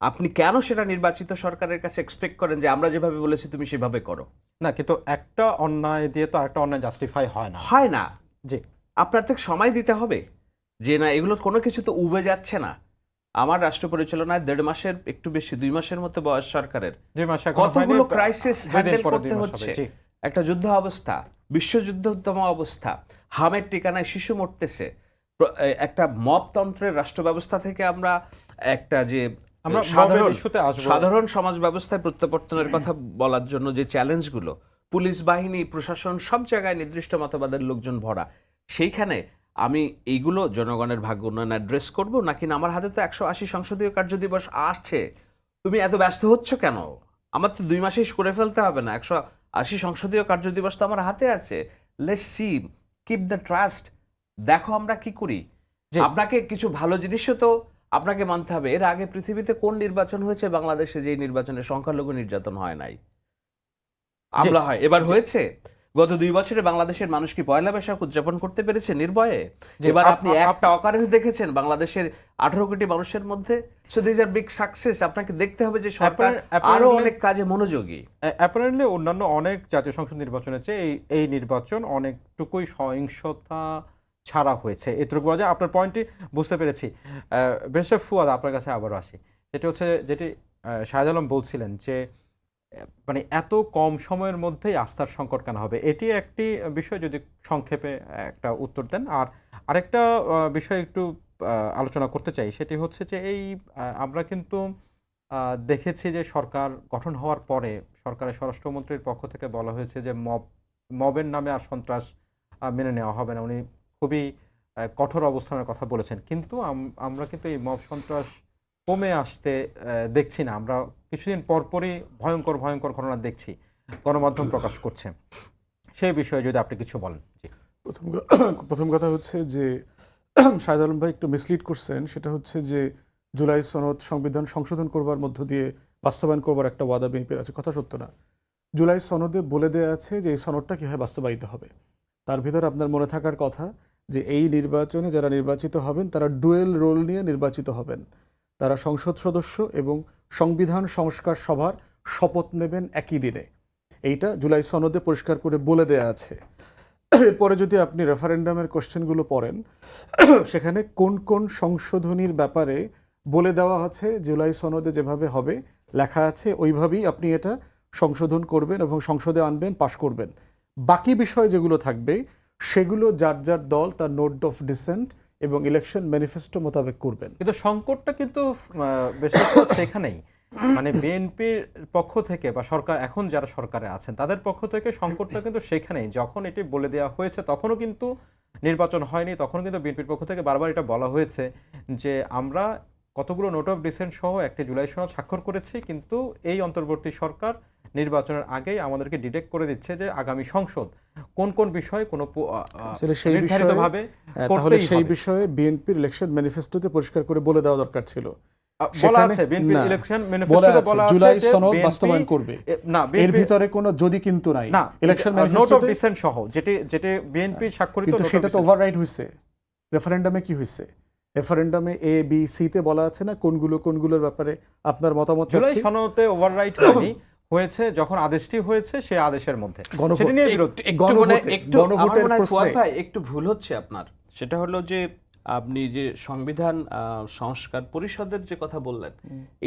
আপনি কেন সেটা নির্বাচিত সরকারের কাছে এক্সপেক্ট করেন যে আমরা যেভাবে বলেছি তুমি সেভাবে করো? না, কিন্তু একটা অন্যায় দিয়ে তো আরেকটা অন্যায় জাস্টিফাই হয় না। হয় না। জি, আপনাদের সময় দিতে হবে যে না, এগুলোর কোনো কিছু তো উবে যাচ্ছে না। আমার রাষ্ট্র পরিচালনায় 1.5 মাসের একটু বেশি, 2 মাসের মতো বয়স সরকারের, 2 মাস এখনো কতগুলো হয়নি, ক্রাইসিস 2 দিন হ্যান্ডেল পরে 2 করতে মাস হচ্ছে। হবে। জি। একটা যুদ্ধ অবস্থা, বিশ্বযুদ্ধতম অবস্থা, হামের ঠিকানায় শিশু মরতেছে, একটা মবতন্ত্রের রাষ্ট্র ব্যবস্থা থেকে আমরা একটা যে আমরা সাধারণ মবের ইস্যুতে আসবো। সাধারণ সমাজ ব্যবস্থায় প্রত্যাবর্তনের কথা বলার জন্য যে চ্যালেঞ্জগুলো, পুলিশ বাহিনী, প্রশাসন, সব জায়গায় নির্দিষ্ট মতবাদের লোকজন ভরা, সেইখানে আমি এইগুলো জনগণের ভাগ্য উন্নয়ন অ্যাড্রেস করবো নাকি না আমার হাতে তো 180 সংসদীয় কার্যদিবস আসছে, তুমি এত ব্যস্ত হচ্ছ কেন? আমার তো 2 মাসেই করে ফেলতে হবে না, 180 সংসদীয় কার্যদিবস তো আমার হাতে আছে। Let's see, keep the trust, দেখো আমরা কি করি। জি। আপনাকে কিছু ভালো জিনিসও তো আপনাকে মানতে হবে। এর আগে পৃথিবীতে কোন নির্বাচন হয়েছে বাংলাদেশে যে নির্বাচনে সংখ্যালঘু নির্যাতন হয় নাই? আমলা হয়, এবার হয়েছে। গত 2 বছরে বাংলাদেশের মানুষ কি পয়লা বৈশাখ উদযাপন করতে পেরেছে নির্ভয়ে? এবার আপনি একটা অকারেন্স দেখেছেন বাংলাদেশের 18 কোটি মানুষের মধ্যে। So this are big success. আপনাকে দেখতে হবে যে সরকার আরো অনেক কাজে মনোযোগী। অ্যাপারেন্টলি অন্যান্য অনেক জাতীয় সংসদ নির্বাচনের চেয়ে এই নির্বাচন অনেকটুকুই সহিংসতা ছাড়া হয়েছে, এটুকু বলা যায়। আপনার পয়েন্টটি বুঝতে পেরেছি। বেশে ফুয়াদ, আপনার কাছে আবারও আসি। যেটি হচ্ছে যেটি শাহেদ আলম বলছিলেন যে মানে এত কম সময়ের মধ্যেই আস্থার সংকট কেন হবে, এটি একটি বিষয়, যদি সংক্ষেপে একটা উত্তর দেন। আর আরেকটা বিষয় একটু আলোচনা করতে চাই, সেটি হচ্ছে যে আমরা কিন্তু দেখেছি যে সরকার গঠন হওয়ার পরে সরকারের স্বরাষ্ট্রমন্ত্রীর পক্ষ থেকে বলা হয়েছে যে মবের নামে আর সন্ত্রাস মেনে নেওয়া হবে না। উনি খুবই কঠোর অবস্থানের কথা বলেছেন, কিন্তু আমরা কিন্তু এই মব সন্ত্রাস কমে আসতে দেখছি না। আমরা কিছুদিন পরপরই ভয়ঙ্কর ভয়ঙ্কর ঘটনা দেখছি, গণমাধ্যম প্রকাশ করছে। সেই বিষয়ে যদি আপনি কিছু বলেন। জি। প্রথম কথা হচ্ছে যে শাহেদ আলম ভাই একটু মিসলিড করছেন, সেটা হচ্ছে যে জুলাই সনদ সংবিধান সংশোধন করবার মধ্য দিয়ে বাস্তবায়ন করবার একটা ওয়াদা বিএনপির আছে, কথা সত্য না। জুলাই সনদে বলে দেওয়া আছে যে এই সনদটা কীভাবে বাস্তবায়িত হবে। তার ভিতরে আপনার মনে থাকার কথা যে এই নির্বাচনে যারা নির্বাচিত হবেন তারা ডুয়েল রোল নিয়ে নির্বাচিত হবেন। তারা সংসদ সদস্য এবং সংবিধান সংস্কার সভার শপথ নেবেন একই দিনে। এইটা জুলাই সনদে পরিষ্কার করে বলে দেয়া আছে। এরপরে যদি আপনি রেফারেন্ডামের কোশ্চেনগুলো পড়েন, সেখানে কোন কোন সংশোধনীর ব্যাপারে বলে দেওয়া আছে জুলাই সনদে যেভাবে হবে লেখা আছে, ওইভাবেই আপনি এটা সংশোধন করবেন এবং সংসদে আনবেন, পাশ করবেন। বাকি বিষয় যেগুলো থাকবে সেগুলো যার যার দল তার নোট অফ ডিসেন্ট এবং ইলেকশন ম্যানিফেস্টো মোতাবেক করবেন। কিন্তু সংকটটা কিন্তু বেশি সেখানেই, মানে বিএনপির পক্ষ থেকে বা সরকার, এখন যারা সরকারে আছেন তাদের পক্ষ থেকে সংকটটা কিন্তু সেখানেই। যখন এটি বলে দেওয়া হয়েছে তখনও কিন্তু নির্বাচন হয়নি, তখন কিন্তু বিএনপির পক্ষ থেকে বারবার এটা বলা হয়েছে যে আমরা কতগুলো নোট অফ ডিসেন্ট সহ একটি জুলাই সনদ স্বাক্ষর করেছি, কিন্তু এই অন্তর্বর্তী সরকার নির্বাচনের আগেই আমাদেরকে ডিটেক্ট করে দিচ্ছে যে আগামী সংসদ কোন কোন বিষয়ে কোনো নির্ধারিতভাবে তাহলে সেই বিষয়ে বিএনপির ইলেকশন ম্যানিফেস্টোতে পরিষ্কার করে বলে দেওয়া দরকার ছিল। বলা আছে বিএনপির ইলেকশন ম্যানিফেস্টোতে বলা আছে জুলাই যে সনদ বাস্তবায়ন করবে, না এর ভিতরে কোনো যদি কিন্তু নাই। না, ইলেকশন নোট অফ ম্যানিফেস্টোতে ডিসেন্ট সহ যেটি বিএনপি স্বাক্ষরিত, কিন্তু সেটা তো ওভাররাইড হইছে। রেফারেন্ডামে কি হইছে? রেফারেন্ডামে এ বি সি তে বলা আছে না কোনগুলোর ব্যাপারে আপনার মতামত জুলাই চাচ্ছি। সনদে ওভাররাইট হয়নি, হয়েছে যখন আদেশটি হয়েছে সেই আদেশের মধ্যে সেটা নিয়ে বিরোধ। একটু ভুল হচ্ছে আপনার, সেটা হলো যে আপনি যে সংবিধান সংস্কার পরিষদের যে কথা বললেন,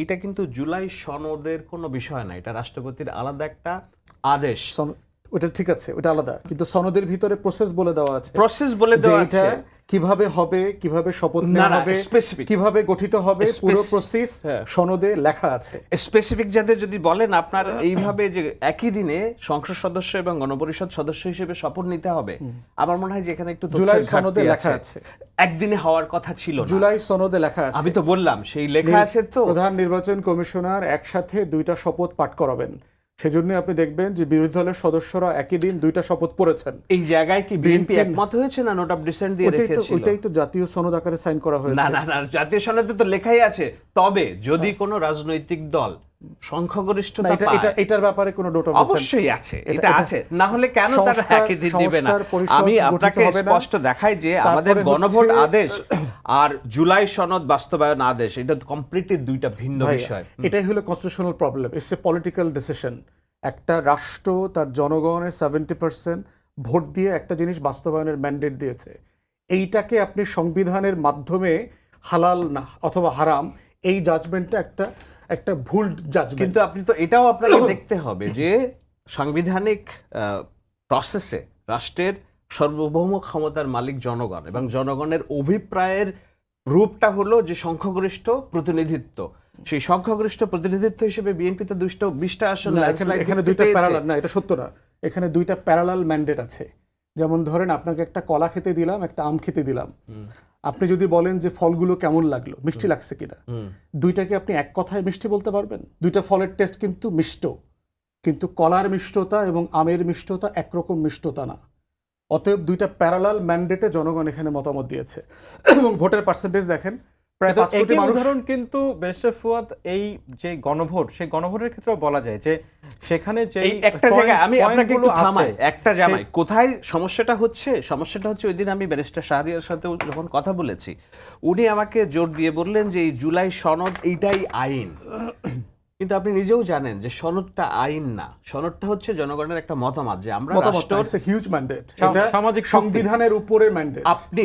এইটা কিন্তু জুলাই সনদের কোনো বিষয় না, এটা রাষ্ট্রপতির আলাদা একটা আদেশ। ওটা ঠিক আছে, ওটা আলাদা, কিন্তু সনদের ভিতরে প্রসেস বলে দেওয়া আছে। প্রসেস বলে দেওয়া আছে কিভাবে হবে, কিভাবে শপথ নেওয়া হবে, কিভাবে গঠিত হবে, পুরো প্রসেস সনদে লেখা আছে। স্পেসিফিক যাদের যদি বলেন আপনার এইভাবে যে একই দিনে সংসদ সদস্য এবং গণপরিষদ সদস্য হিসেবে শপথ নিতে হবে, আমার মনে হয় যে এখানে একটু জুলাই সনদে লেখা আছে, একদিনে হওয়ার কথা ছিল না। জুলাই সনদে লেখা আছে, আমি তো বললাম সেই লেখা আছে। তো প্রধান নির্বাচন কমিশনার একসাথে 2টা শপথ পাঠ করাবেন, সেজন্য আপনি দেখবেন যে বিরোধী দলের সদস্যরা একই দিন 2টা শপথ পড়েছেন। এই জায়গায় কি বিএনপি একমত হয়েছে না নোট অফ ডিসেন্ট দিয়ে রেখেছিল? ওইটাই তো জাতীয় সনদ আকারে সাইন করা হয়েছে। না, জাতীয় সনদে তো লেখাই আছে। তবে যদি কোনো রাজনৈতিক দল সংখ্যাগরিষ্ঠতা পায়, এটার ব্যাপারে কোনো নোট অফ ডিসেন্ট অবশ্যই আছে, এটা আছে। না হলে কেন তারা একই দিন দিবে না? আমি আপনাকে স্পষ্ট দেখাই যে আমাদের গণভোট আদেশ আর জুলাই সনদ বাস্তবায়ন আদেশ, এটা কমপ্লিটলি দুইটা ভিন্ন বিষয়। এটাই হলো constitutional problem, it's a political decision. একটা রাষ্ট্র তার জনগণের 70% ভোট দিয়ে একটা জিনিস বাস্তবায়নের ম্যান্ডেট দিয়েছে। এইটাকে আপনি সংবিধানের মাধ্যমে হালাল না অথবা হারাম, এই জাজমেন্টটা একটা ভুল জাজমেন্ট। কিন্তু আপনি তো এটাও আপনাকে দেখতে হবে যে সাংবিধানিক প্রসেসে রাষ্ট্রের সার্বভৌম ক্ষমতার মালিক জনগণ, এবং জনগণের অভিপ্রায়ের রূপটা হলো যে সংখ্যাগরিষ্ঠ প্রতিনিধিত্ব। সেই সংখ্যাগরিষ্ঠ প্রতিনিধিত্ব হিসেবে বিএনপি তো 20টা আসন, এখানে 2টা প্যারালাল না, এটা সত্য না। এখানে 2টা প্যারালাল ম্যান্ডেট আছে। যেমন ধরেন আপনাকে একটা কলা খেতে দিলাম, একটা আম খেতে দিলাম, আপনি যদি বলেন যে ফলগুলো কেমন লাগলো, মিষ্টি লাগছে কিনা, দুইটাকে আপনি এক কথায় মিষ্টি বলতে পারবেন? 2টা ফলের টেস্ট কিন্তু মিষ্ট, কিন্তু কলার মিষ্টতা এবং আমের মিষ্টতা একরকম মিষ্টতা না। অতএব 2টা প্যারালাল ম্যান্ডেটে জনগণ এখানে মতামত দিয়েছে। এবং ভোটের পার্সেন্টেজ দেখেন, প্রায় 5 কোটি মানুষ। উদাহরণ কিন্তু বেশে ফুয়াদ, এই যে গণভোট, সেই গণভোটের ক্ষেত্রেও বলা যায় যে সেখানে যে একটা জায়গায় আমি আপনাকে একটু থামাই, একটা জায়গায় কোথায় সমস্যাটা হচ্ছে ওই দিন আমি ব্যারিস্টার শাহরিয়ার সাথে যখন কথা বলেছি, উনি আমাকে জোর দিয়ে বললেন যে এই জুলাই সনদ এইটাই আইন। কিন্তু আপনি নিজেও জানেন যে সনদটা আইন না, সনদটা হচ্ছে জনগণের একটা মতামত, যে আমরা হিউজ ম্যান্ডেট, সামাজিক সংবিধানের উপরে ম্যান্ডেট। আপনি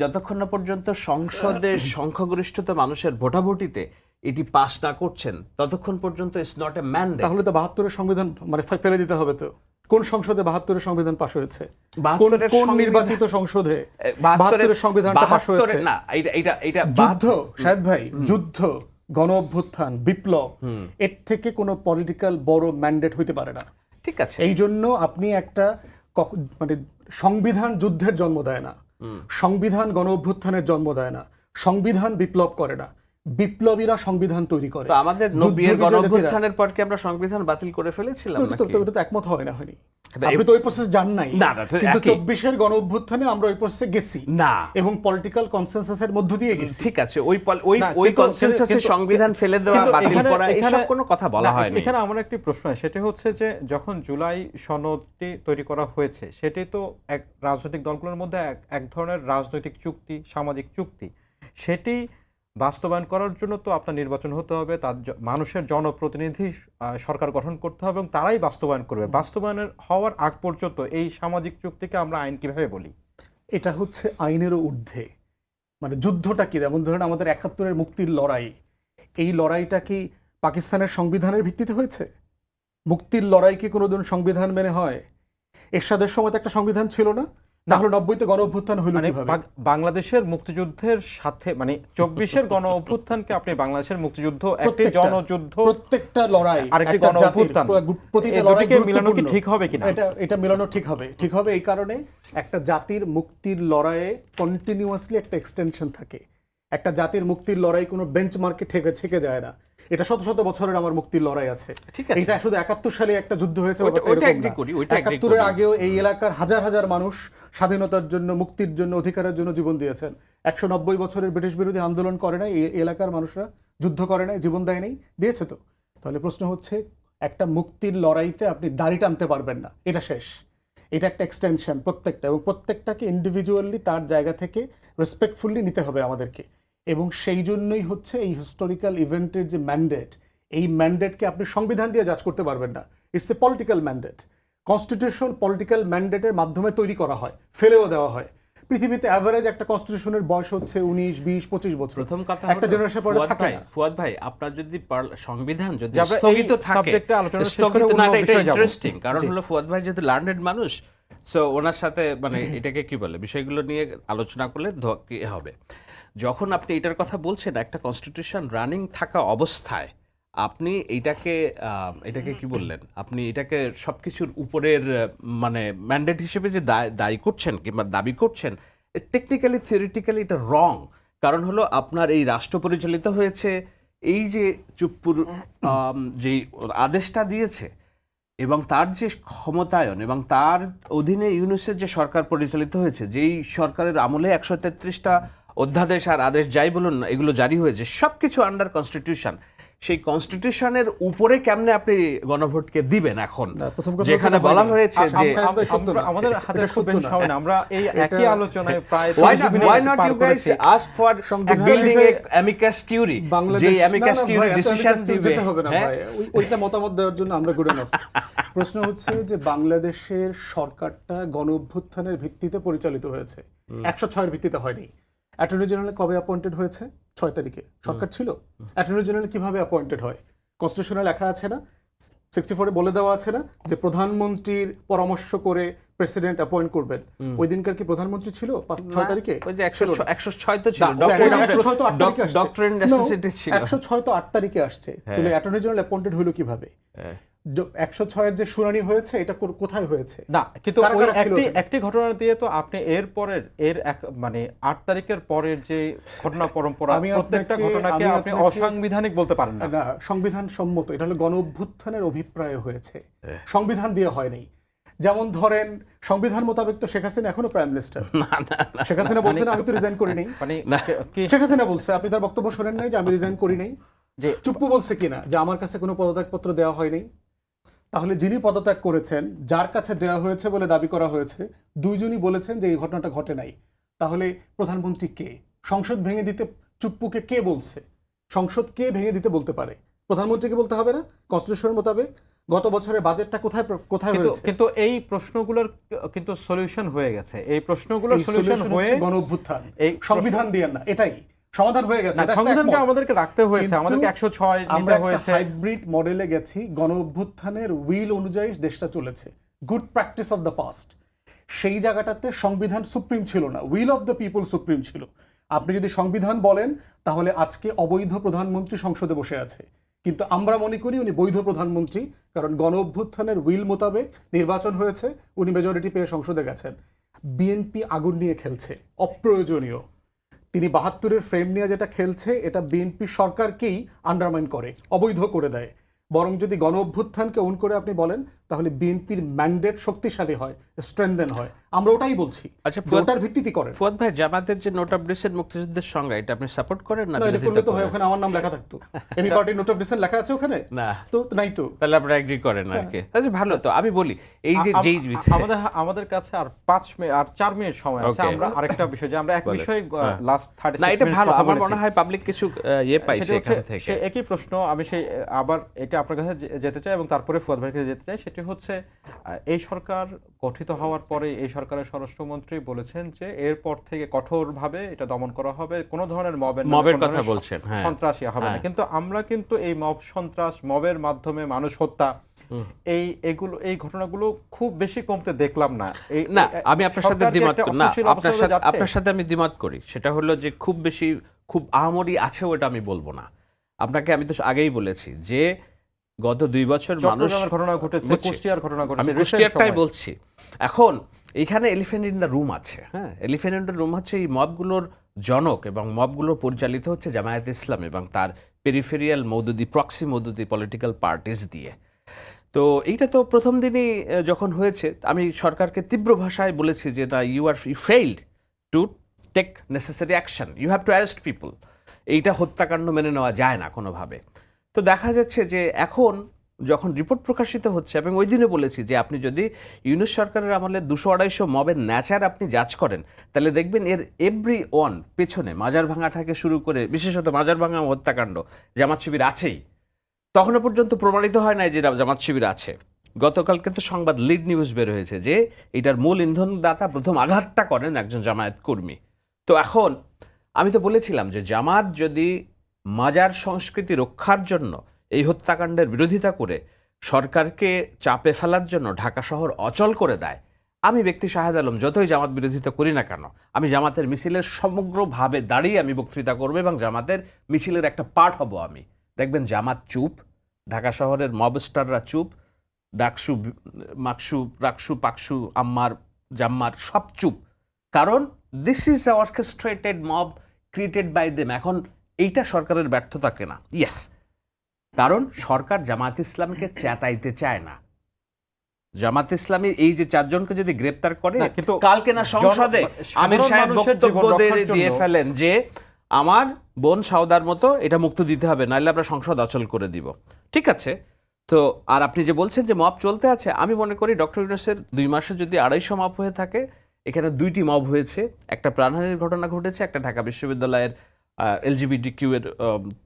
যতক্ষণ না পর্যন্ত সংসদের সংখ্যাগরিষ্ঠতা মানুষের ভোটাভুটিতে এটি পাস না করছেন, ততক্ষণ পর্যন্ত ইটস নট এ ম্যান্ডেট। তাহলে তো 72-এর সংবিধান মানে ফেলে দিতে হবে। তো কোন সংসদে 72-এর সংবিধান পাস হয়েছে? কোন নির্বাচিত সংসদে 72-এর সংবিধানটা পাস হয়েছে? না, এটা যুদ্ধ, শাহেদ ভাই, যুদ্ধ, গণ অভ্যুত্থান, বিপ্লব, এর থেকে কোনো পলিটিক্যাল বড় ম্যান্ডেট হইতে পারে না। ঠিক আছে, এই জন্য আপনি একটা মানে সংবিধান যুদ্ধের জন্ম দেয় না, সংবিধান গণ অভ্যুত্থানের জন্ম দেয় না, সংবিধান বিপ্লব করে না, বিপ্লবীরা সংবিধান তৈরি করে। তো আমাদের নব্বইয়ের গণঅভ্যুত্থানের পর কি আমরা সংবিধান বাতিল করে ফেলেছিলাম ওটা নাকি? তো একমত হয় না, হয়নি। আপনি তো ওই প্রসেসে যান নাই, না, না, তো কিন্তু একই। 24-এর গণ অভ্যুত্থানে আমরা ওই প্রসেসে গেছি না। এবং পলিটিক্যাল কনসেনসাসের মধ্য দিয়ে গেছি। ঠিক আছে, না, ওই কিন্তু- কনসেনসাসে কিন্তু- সংবিধান ফেলে দেওয়া, কিন্তু বাতিল এখানে- করা, এসব এখানে- কোনো কথা বলা না, হয়নি। এখানে আমার একটি প্রশ্ন আছে, সেটা হচ্ছে যে যখন জুলাই সনদটি তৈরি করা হয়েছে, সেটি তো এক রাজনৈতিক দলগুলোর মধ্যে এক ধরনের রাজনৈতিক চুক্তি, সামাজিক চুক্তি। সেটি বাস্তবায়ন করার জন্য তো আপনার নির্বাচন হতে হবে, তার মানুষের জনপ্রতিনিধি সরকার গঠন করতে হবে এবং তারাই বাস্তবায়ন করবে। বাস্তবায়নের হওয়ার আগ পর্যন্ত এই সামাজিক চুক্তিকে আমরা আইন কিভাবে বলি? এটা হচ্ছে আইনেরও ঊর্ধ্বে। মানে যুদ্ধটা কি, যেমন ধরেন আমাদের 71-এর মুক্তির লড়াই, এই লড়াইটা কি পাকিস্তানের সংবিধানের ভিত্তিতে হয়েছে? মুক্তির লড়াই কি কোনোদিন সংবিধান মেনে হয়? এরশাদের সময় তো একটা সংবিধান ছিল না, তাহলে 90-তে গণ অভ্যুত্থান হইল মানে কিভাবে? বাংলাদেশের মুক্তিযুদ্ধের সাথে, মানে 24-এর গণ অভ্যুত্থানকে আপনি বাংলাদেশের মুক্তিযুদ্ধ একটি প্রত্যেকটা- জনযুদ্ধ, প্রত্যেকটা লড়াই আরেকটি একটা গণ জাতির, অভ্যুত্থান, প্রতিটা এই লড়াই দুটিকে মিলানো কি গুরুত্বপূর্ণ। ঠিক হবে কিনা? এটা মিলানো ঠিক হবে, ঠিক হবে এই কারণে একটা জাতির মুক্তির লড়াইয়ে কন্টিনিউয়াসলি একটা এক্সটেনশন থাকে। একটা জাতির মুক্তির লড়াই কোনো বেঞ্চমার্কে ঠেকে যায় না। এটা শত শত বছরের আমার মুক্তির লড়াই আছে। ঠিক আছে। এটা শুধু 71 সালে একটা যুদ্ধ হয়েছে, ওইটা ব্যাপারটা এরকম agree না। করি, ওইটা agree 71-এর করি। আগেও এই এলাকার হাজার হাজার মানুষ স্বাধীনতার জন্য, মুক্তির জন্য, অধিকারের জন্য জীবন দিয়েছেন। 190 বছরের ব্রিটিশ বিরোধী আন্দোলন করে নাই এই এলাকার মানুষরা, যুদ্ধ করে নাই, জীবন দেয় নাই, দিয়েছে তো। তাহলে প্রশ্ন হচ্ছে, একটা মুক্তির লড়াইতে আপনি দাড়ি টানতে পারবেন না, এটা শেষ। এটা একটা এক্সটেনশন প্রত্যেকটা, এবং প্রত্যেকটাকে ইন্ডিভিজুয়ালি তার জায়গা থেকে রেসপেক্টফুলি নিতে হবে আমাদেরকে। এবং সেই জন্যই হচ্ছে এই হিস্টোরিক্যাল ইভেন্টের যে ম্যান্ডেট, এই ম্যান্ডেটকে আপনি সংবিধান দিয়ে জাজ করতে পারবেন না। It's a political mandate. Constitution political ম্যান্ডেটের মাধ্যমে তৈরি করা হয়, ফেলেও দেওয়া হয়। পৃথিবীতে অ্যাভারেজ একটা কনস্টিটিউশনের বয়স হচ্ছে 19, 20, 25 বছর। প্রথম কথা একটা হলো, জেনারেশন পরে ফুয়াদ থাকে ভাই, না। ফুয়াদ ভাই, আপনার যদি সংবিধান যদি যে আমরা এই স্থগিত থাকে, সাবজেক্টে আলোচনা শেষ করে স্থগিত অন্য না, এটা বিষয়ে যাব। ইন্টারেস্টিং। কারণ হলো ফুয়াদ ভাই যেহেতু লার্নেড মানুষ, সো ওনার সাথে মানে এটাকে কি বলে, বিষয়গুলো নিয়ে আলোচনা করলে কি হবে। যখন আপনি এটার কথা বলছেন, একটা কনস্টিটিউশন রানিং থাকা অবস্থায় আপনি এটাকে কি বললেন, আপনি এটাকে সবকিছুর উপরের মানে ম্যান্ডেট হিসেবে যে দায়ী করছেন কিংবা দাবি করছেন, টেকনিক্যালি থিওরিটিক্যালি এটা রং। কারণ হলো আপনার এই রাষ্ট্র পরিচালিত হয়েছে, এই যে চুপ্পুর যে আদেশটা দিয়েছে এবং তার যে ক্ষমতায়ন এবং তার অধীনে ইউনুসের যে সরকার পরিচালিত হয়েছে, যেই সরকারের আমলে 133টা অধ্যাদেশ আর আদেশ যাই বলুন না, এগুলো জারি হয়েছে, সব কিছু আন্ডার কনস্টিটিউশন। সেই কনস্টিটিউশনের উপরে কেমনে আপনি গণভোটকে দিবেন এখন? না, প্রথম কথা যেখানে হচ্ছে বলা হয় না। হয়েছে যে আমাদের হাতে খুব বেশি সময় না, আমরা এই একই আলোচনায় প্রায় why 30 minute not per you guys করেছি। ask for সংবিধানের building a বিষয়ে amicus curiae, বাংলাদেশ, যে না, amicus না, curiae ভাই, এত ডিসিশন amicus curiae দিবে, যেতে হবে না হ্যাঁ? ভাই। ওইটা মতামত দেওয়ার জন্য আমরা গুড এনাফ। প্রশ্ন হচ্ছে যে বাংলাদেশের সরকারটা গণ অভ্যুত্থানের ভিত্তিতে পরিচালিত হয়েছে, 106-এর ভিত্তিতে হয়নি। অ্যাটর্নি জেনারেল কবে অ্যাপয়েন্টেড হয়েছে? 6 তারিখে। সরকার ছিল। অ্যাটর্নি জেনারেল কিভাবে অ্যাপয়েন্টেড হয়? কনস্টিটিউশনে লেখা আছে না, 64-এ বলে দেওয়া আছে না যে প্রধানমন্ত্রীর পরামর্শ করে প্রেসিডেন্ট অ্যাপয়েন্ট করবেন। ওই দিনকার কি প্রধানমন্ত্রী ছিল 6 তারিখে? ওই যে 106 তো ছিল, না, 106 তো 8 তারিখে আসছে। ডক্টরেট No, নেসেসিটি ছিল। 106 তো 8 তারিখে আসছে। তাহলে অ্যাটর্নি জেনারেল অ্যাপয়েন্টেড হলো কিভাবে? 106-এর যে শুনানি হয়েছে, এটা কোথায় হয়েছে? না, কিন্তু কারা ওই কারা ছিল ওখানে? একটি ঘটনা দিয়ে তো আপনি মানে 8 তারিখের পরের যে ঘটনা পরম্পরা, আমি প্রত্যেকটা আপনাকে- ঘটনাকে আমি আপনি আপনাকে- অসাংবিধানিক বলতে পারেন না। না, সংবিধান সম্মত। এটা হলো গণ অভ্যুত্থানের অভিপ্রায় হয়েছে, সংবিধান দিয়ে হয়নি। যেমন ধরেন, সংবিধান মোতাবেক তো শেখ হাসিনা এখনো প্রাইম মিনিস্টার। শেখ হাসিনা বলছেন আমি তো রিজাইন করি নাই। মানে কি শেখ হাসিনা বলছে, আপনি তার বক্তব্য শোনেন নাই যে আমি রিজাইন করি নাই? যে চুপ্পু বলছে কিনা যে আমার কাছে কোনো পদত্যাগপত্র দেওয়া হয়নি? তাহলে যিনি পদত্যাগ করেছেন, যার কাছে দেওয়া হয়েছে বলে দাবি করা হয়েছে, দুইজনই বলেছেন যে এই ঘটনাটা ঘটে নাই। তাহলে প্রধানমন্ত্রী কে? সংসদ ভেঙে দিতে চুপ্পুকে কে বলছে? সংসদ কে ভেঙে দিতে বলতে পারে? প্রধানমন্ত্রীকে বলতে হবে না? কনস্টিটিউশন মোতাবেক গত বছরের বাজেটটা কোথায় হয়েছে? কিন্তু এই প্রশ্নগুলোর কিন্তু সলিউশন হয়ে গেছে। এই প্রশ্নগুলোর এই সলিউশন solution হয়ে হচ্ছে গণ অভ্যুত্থান। এই সংবিধান দিয়ে না, এটাই সমাধান হয়ে গেছে। না, এটা সংবিধানকে একমত। আমাদেরকে রাখতে হয়েছে, কিন্তু আমাদেরকে 106 নিতে আমরা একটা হয়েছে। হাইব্রিড মডেলে গেছি, গণ অভ্যুত্থানের উইল অনুযায়ী দেশটা চলেছে, good practice of the past. সেই জায়গাটাতে সংবিধান সুপ্রিম ছিল না, will of the people supreme ছিল। আপনি যদি সংবিধান বলেন, তাহলে আজকে অবৈধ প্রধানমন্ত্রী সংসদে বসে আছে, কিন্তু আমরা মনে করি উনি বৈধ প্রধানমন্ত্রী, কারণ গণ অভ্যুত্থানের উইল মোতাবেক নির্বাচন হয়েছে, উনি মেজরিটি পেয়ে সংসদে গেছেন। বিএনপি আগুন নিয়ে খেলছে, অপ্রয়োজনীয়। তিনি ৭২-এর ফ্রেম নিয়ে যেটা খেলছে, এটা বিএনপি সরকারকেই আন্ডারমাইন করে, অবৈধ করে দেয়। বরং যদি গণ অভ্যুত্থানকে ওন করে আপনি বলেন, তাহলে বিএনপির ম্যান্ডেট শক্তিশালী হয়, স্ট্রেনদেন হয়। আমরা ওটাই বলছি, আচ্ছা, যে ওটার ভিত্তিতে করেন। ফুয়াদ ভাই, জামাতের যে নোট অফ ডিসেন্ট মুক্তিযুদ্ধের সংজ্ঞা, এটা আপনি সাপোর্ট করেন না না, এটা বিরোধিতা করলে তো হয়, করেন? ওখানে আমার নাম লেখা থাকতো। Any party note of dissent লেখা আছে ওখানে? না, তো নাই তো। তাহলে আপনারা এগ্রি করেন আর কি। আচ্ছা, ভালো। তো আমি বলি, এই যে যেই আমাদের কাছে আর 4 মিনিট সময় আছে। Okay. আমরা আরেকটা বিষয়, যে আমরা এক বলেন। বিষয়ে হ্যাঁ। লাস্ট 36 না, এটা মিনিট ভালো। কথা আমার বলেছি। মনে হয় পাবলিক কিছু পাইছে সেটা হচ্ছে এখান থেকে। সে একই প্রশ্ন, আমি সেই আবার এটা আপনার কাছে যেতে চাই এবং তারপরে ফুয়াদ ভাইয়ের কাছে যেতে চাই। সেটি হচ্ছে, এই সরকার গঠিত হওয়ার পরে এই সরকারের স্বরাষ্ট্রমন্ত্রী বলেছেন যে এরপর থেকে কঠোরভাবে এটা দমন করা হবে, কোনো ধরনের মবের কথা বলছেন, হ্যাঁ, সন্ত্রাসী হবে না। হ্যাঁ। কিন্তু আমরা কিন্তু এই মব সন্ত্রাস, মবের মাধ্যমে মানুষ হত্যা, এই ঘটনাগুলো খুব বেশি কমতে দেখলাম না। না, আমি আপনার সাথে সরকার কি দ্বিমত একটা করি না। অস্থিতিশীল অবস্থায় যাচ্ছে? আপনার সাথে আমি দ্বিমত করি। সেটা হলো যে খুব বেশি, খুব আহামরি আছে ওটা আমি বলবো না। আপনাকে আমি তো আগেই বলেছি যে গত 2 বছর মানুষ, চট্টগ্রামের ঘটনা ঘটেছে, বুঝছি। কুষ্টিয়ার ঘটনা ঘটেছে, আমি recent কুষ্টিয়ারটাই সময়ে। বলছি। এখন এখানে এলিফ্যান্ট ইন দ্য রুম আছে। হ্যাঁ, এলিফ্যান্ট ইন দ্য রুম হচ্ছে এই মবগুলোর জনক, এবং মবগুলো পরিচালিত হচ্ছে জামায়াত ইসলাম এবং তার পেরিফেরিয়াল মওদুদি, প্রক্সি মওদুদি পলিটিক্যাল পার্টিস দিয়ে। তো এইটা তো প্রথম দিনই যখন হয়েছে, আমি সরকারকে তীব্র ভাষায় বলেছি যে you failed to take necessary action, you have to arrest people. এইটা হত্যাকাণ্ড মেনে নেওয়া যায় না কোনোভাবে। তো দেখা যাচ্ছে যে এখন যখন রিপোর্ট প্রকাশিত হচ্ছে, এবং ওই দিনে বলেছি যে আপনি যদি ইউনূস সরকারের আমলে 200-250 মবের ন্যাচার আপনি যাচ করেন, তাহলে দেখবেন এর এভরি ওয়ান পেছনে, মাজার ভাঙা থেকে শুরু করে, বিশেষত মাজার ভাঙা হত্যাকাণ্ড, জামাত শিবির আছেই। তখনও পর্যন্ত প্রমাণিত হয় না যে জামাত শিবির আছে। গতকালকে তো সংবাদ লিড নিউজ বের হয়েছে যে এটার মূল ইন্ধনদাতা, প্রথম আঘাতটা করেন একজন জামায়াত কর্মী। তো এখন আমি তো বলেছিলাম যে জামাত যদি মাজার সংস্কৃতি রক্ষার জন্য এই হত্যাকাণ্ডের বিরোধিতা করে সরকারকে চাপে ফেলার জন্য ঢাকা শহর অচল করে দেয়, আমি ব্যক্তি শাহেদ আলম যতই জামাত বিরোধিতা করি না কেন, আমি জামাতের মিছিলের সমগ্রভাবে দাঁড়িয়ে আমি বক্তৃতা করবো এবং জামাতের মিছিলের একটা পার্ট হব আমি। দেখবেন জামাত চুপ, ঢাকা শহরের মবস্টাররা চুপ, ডাকসু, মাকসু, রাকসু, পাকসু, আম্মার, জাম্মার সব চুপ। কারণ this is orchestrated mob created by them. এখন এইটা সরকারের ব্যর্থতা কেনা? ইয়েস, কারণ সরকার জামাত ইসলামকে চেতাইতে চায় না। জামাত ইসলামী এই যে 4 জনকে যদি গ্রেপ্তার করে, না, কিন্তু কালকে না সংসদে আমির সাহেব মানুষের বক্তব্য জীবন রক্ষার দিয়ে জন্য- ফেলেন যে আমার বোন সাউদার মতো এটা মুক্তি দিতে হবে, নাহলে আমরা সংসদ অচল করে দিব। ঠিক আছে। তো আর আপনি যে বলছেন যে মব চলতে আছে, আমি মনে করি ডক্টর ইউনূসের 2 মাসে যদি 250 মব হয়ে থাকে, এখানে 2টি মব হয়েছে। একটা প্রাণহানির ঘটনা ঘটেছে, একটা ঢাকা বিশ্ববিদ্যালয়ের LGBTQ এর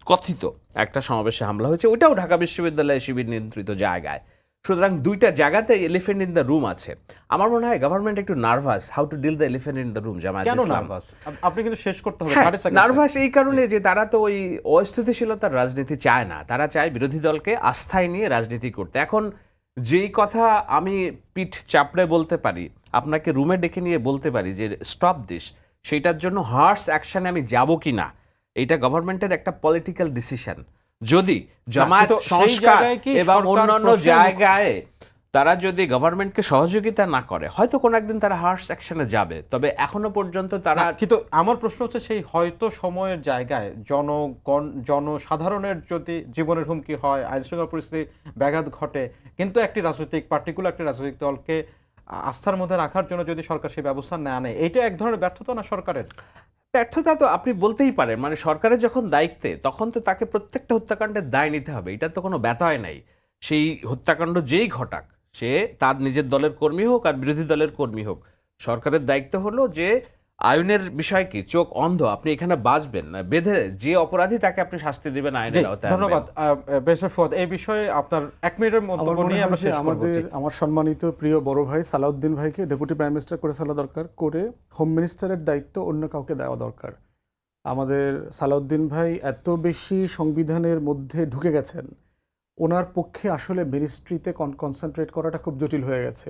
কথিত একটা সমাবেশে হামলা হয়েছে, ওইটাও ঢাকা বিশ্ববিদ্যালয়ে শিবির নিয়ন্ত্রিত জায়গায়। সুতরাং 2টা জায়গাতে এলিফ্যান্ট ইন দ্য রুম আছে। আমার মনে হয় গভর্নমেন্ট একটু nervous how to deal the elephant in the room. Jamaat কেন ইসলাম নার্ভাস? আপনি কিন্তু শেষ করতে হবে, 30 সেকেন্ড। নার্ভাস এই কারণে যে তারা তো ওই অস্থিতিশীলতার রাজনীতি চায় না, তারা চায় বিরোধী দলকে আস্থায় নিয়ে রাজনীতি করতে। এখন যেই কথা আমি পিঠ চাপড়ে বলতে পারি, আপনাকে রুমে ডেকে নিয়ে বলতে পারি যে স্টপ দিস, সেইটার জন্য হার্শ অ্যাকশনে আমি যাব কি না, এইটা গভর্নমেন্টের একটা পলিটিক্যাল ডিসিশন। যদি জামায়াত কিন্তু সেই সংস্কার জায়গায় কি এবং সরকার অন্যান্য প্রশ্নের জায়গায় তারা যদি গভর্নমেন্টকে সহযোগিতা না করে, হয়তো কোনো একদিন তারা হার্শ অ্যাকশনে যাবে। তবে এখনো পর্যন্ত তারা না, কিন্তু আমার প্রশ্ন হচ্ছে, সেই হয়তো সময়ের জায়গায় জনসাধারণের যদি জীবনের হুমকি হয়, আইনশৃঙ্খলা পরিস্থিতি ব্যাঘাত ঘটে, কিন্তু পার্টিকুলার একটি রাজনৈতিক দলকে আস্থার মধ্যে রাখার জন্য যদি সরকার সেই ব্যবস্থা না নেয়, এটা এক ধরনের ব্যর্থতা না সরকারের? ব্যর্থতা তো আপনি বলতেই পারেন। মানে সরকারের যখন দায়িত্বে, তখন তো তাকে প্রত্যেকটা হত্যাকাণ্ডের দায় নিতে হবে, এটা তো কোনো ব্যতয় নাই। সেই হত্যাকাণ্ড যেই ঘটাক, সে তার নিজের দলের কর্মী হোক আর বিরোধী দলের কর্মী হোক, সরকারের দায়িত্ব হলো যে আইনের বিষয় কি, চোখ অন্ধ, আপনি এখানে বাঁচবেন না, বেঁধে যে অপরাধী তাকে আপনি শাস্তি দিবেন, জি, আইনের আওতায় আনবেন। ধন্যবাদ বেশর ফুয়াদ। এই বিষয়ে আপনার 1 মিনিটের আমার মন্তব্য মনে নিয়ে হয় আমরা যে শেষ করব। আমার সম্মানিত প্রিয় বড় ভাই সালাউদ্দিন ভাইকে ডেপুটি প্রাইম মিনিস্টার করে ফেলা দরকার, করে হোম মিনিস্টারের দায়িত্ব অন্য কাউকে দেওয়া দরকার। আমাদের সালাউদ্দিন ভাই এত বেশি সংবিধানের মধ্যে ঢুকে গেছেন, ওনার পক্ষে আসলে মিনিস্ট্রিতে কনসেন্ট্রেট করাটা খুব জটিল হয়ে গেছে।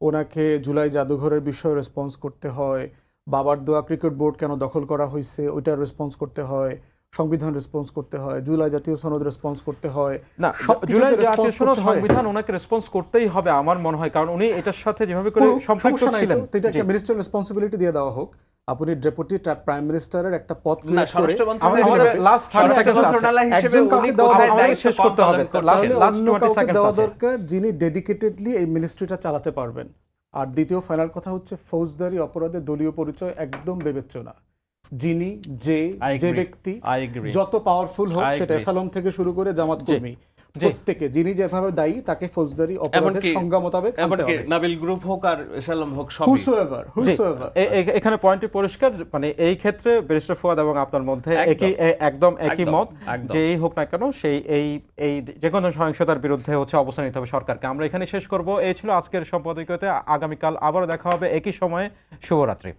ওনাকে জুলাই জাদুঘরের বিষয়ে রেসপন্স করতে হয়, বাবার দোয়া ক্রিকেট বোর্ড কেন দখল করা হয়েছে ওইটার রেসপন্স করতে হয়, সংবিধান রেসপন্স করতে হয়, জুলাই জাতীয় সনদ রেসপন্স করতে হয়, না, সবকিছুতে জুলাই response জাতীয় সনদ করতে হয়। সংবিধান ওনাকে রেসপন্স করতেই হবে আমার মনে হয়, কারণ উনি এটার সাথে যেভাবে করে কোনো সম্পৃক্ত সমস্যা নাই ছিলেন। তো, এটা একটা জি। মিনিস্টার রেসপন্সিবিলিটি দিয়ে দেওয়া হোক। আপনি ডেপুটি প্রাইম মিনিস্টারের একটা পদ না, create করে স্বরাষ্ট্র মন্ত্রণালয় আমাদের হিসেবে- last 30 স্বরাষ্ট্র seconds আছে। মন্ত্রণালয় হিসেবে একজন কাউকে উনি দেওয়া কোথায় হবে, আমাদের দায়িত্ব শেষ করতে হবে। পালন করছেন? তাহলে last অন্য 20 কাউকে seconds দেওয়া আছে। দরকার যিনি ডেডিকেটেডলি এই মিনিস্ট্রিটা চালাতে পারবেন। আর দ্বিতীয় ফাইনাল কথা হচ্ছে ফৌজদারি অপরাধে দলীয় পরিচয় একদম বিবেচ্য না। যিনি যে I যে agree. ব্যক্তি I agree. যত পাওয়ারফুল হোক, I সেটা agree. এসালম থেকে শুরু করে জামাত কর্মী, জি। প্রত্যেকে যিনি যেভাবে দায়ী তাকে ফৌজদারি অপরাধের এমনকি- সংজ্ঞা মোতাবেক আনতে এমনকি হবে। নাবিল গ্রুপ হোক আর এসালাম হোক সবই। Whosoever, জি, whosoever. এখানে পয়েন্টটি পরিষ্কার, মানে এই ক্ষেত্রে ব্যারিস্টার ফুয়াদ এবং আপনার মধ্যে একদম। একদম একই একদম, মত, একদম। যেই হোক না কেন সেই এই যে কোনো সহিংসতার বিরুদ্ধে হচ্ছে অবস্থান নিতে হবে সরকারকে। আমরা এখানে শেষ করব। এই ছিল আজকের সম্পাদকীয়তে। আগামীকাল আবারও দেখা হবে একই সময়ে। শুভরাত্রি।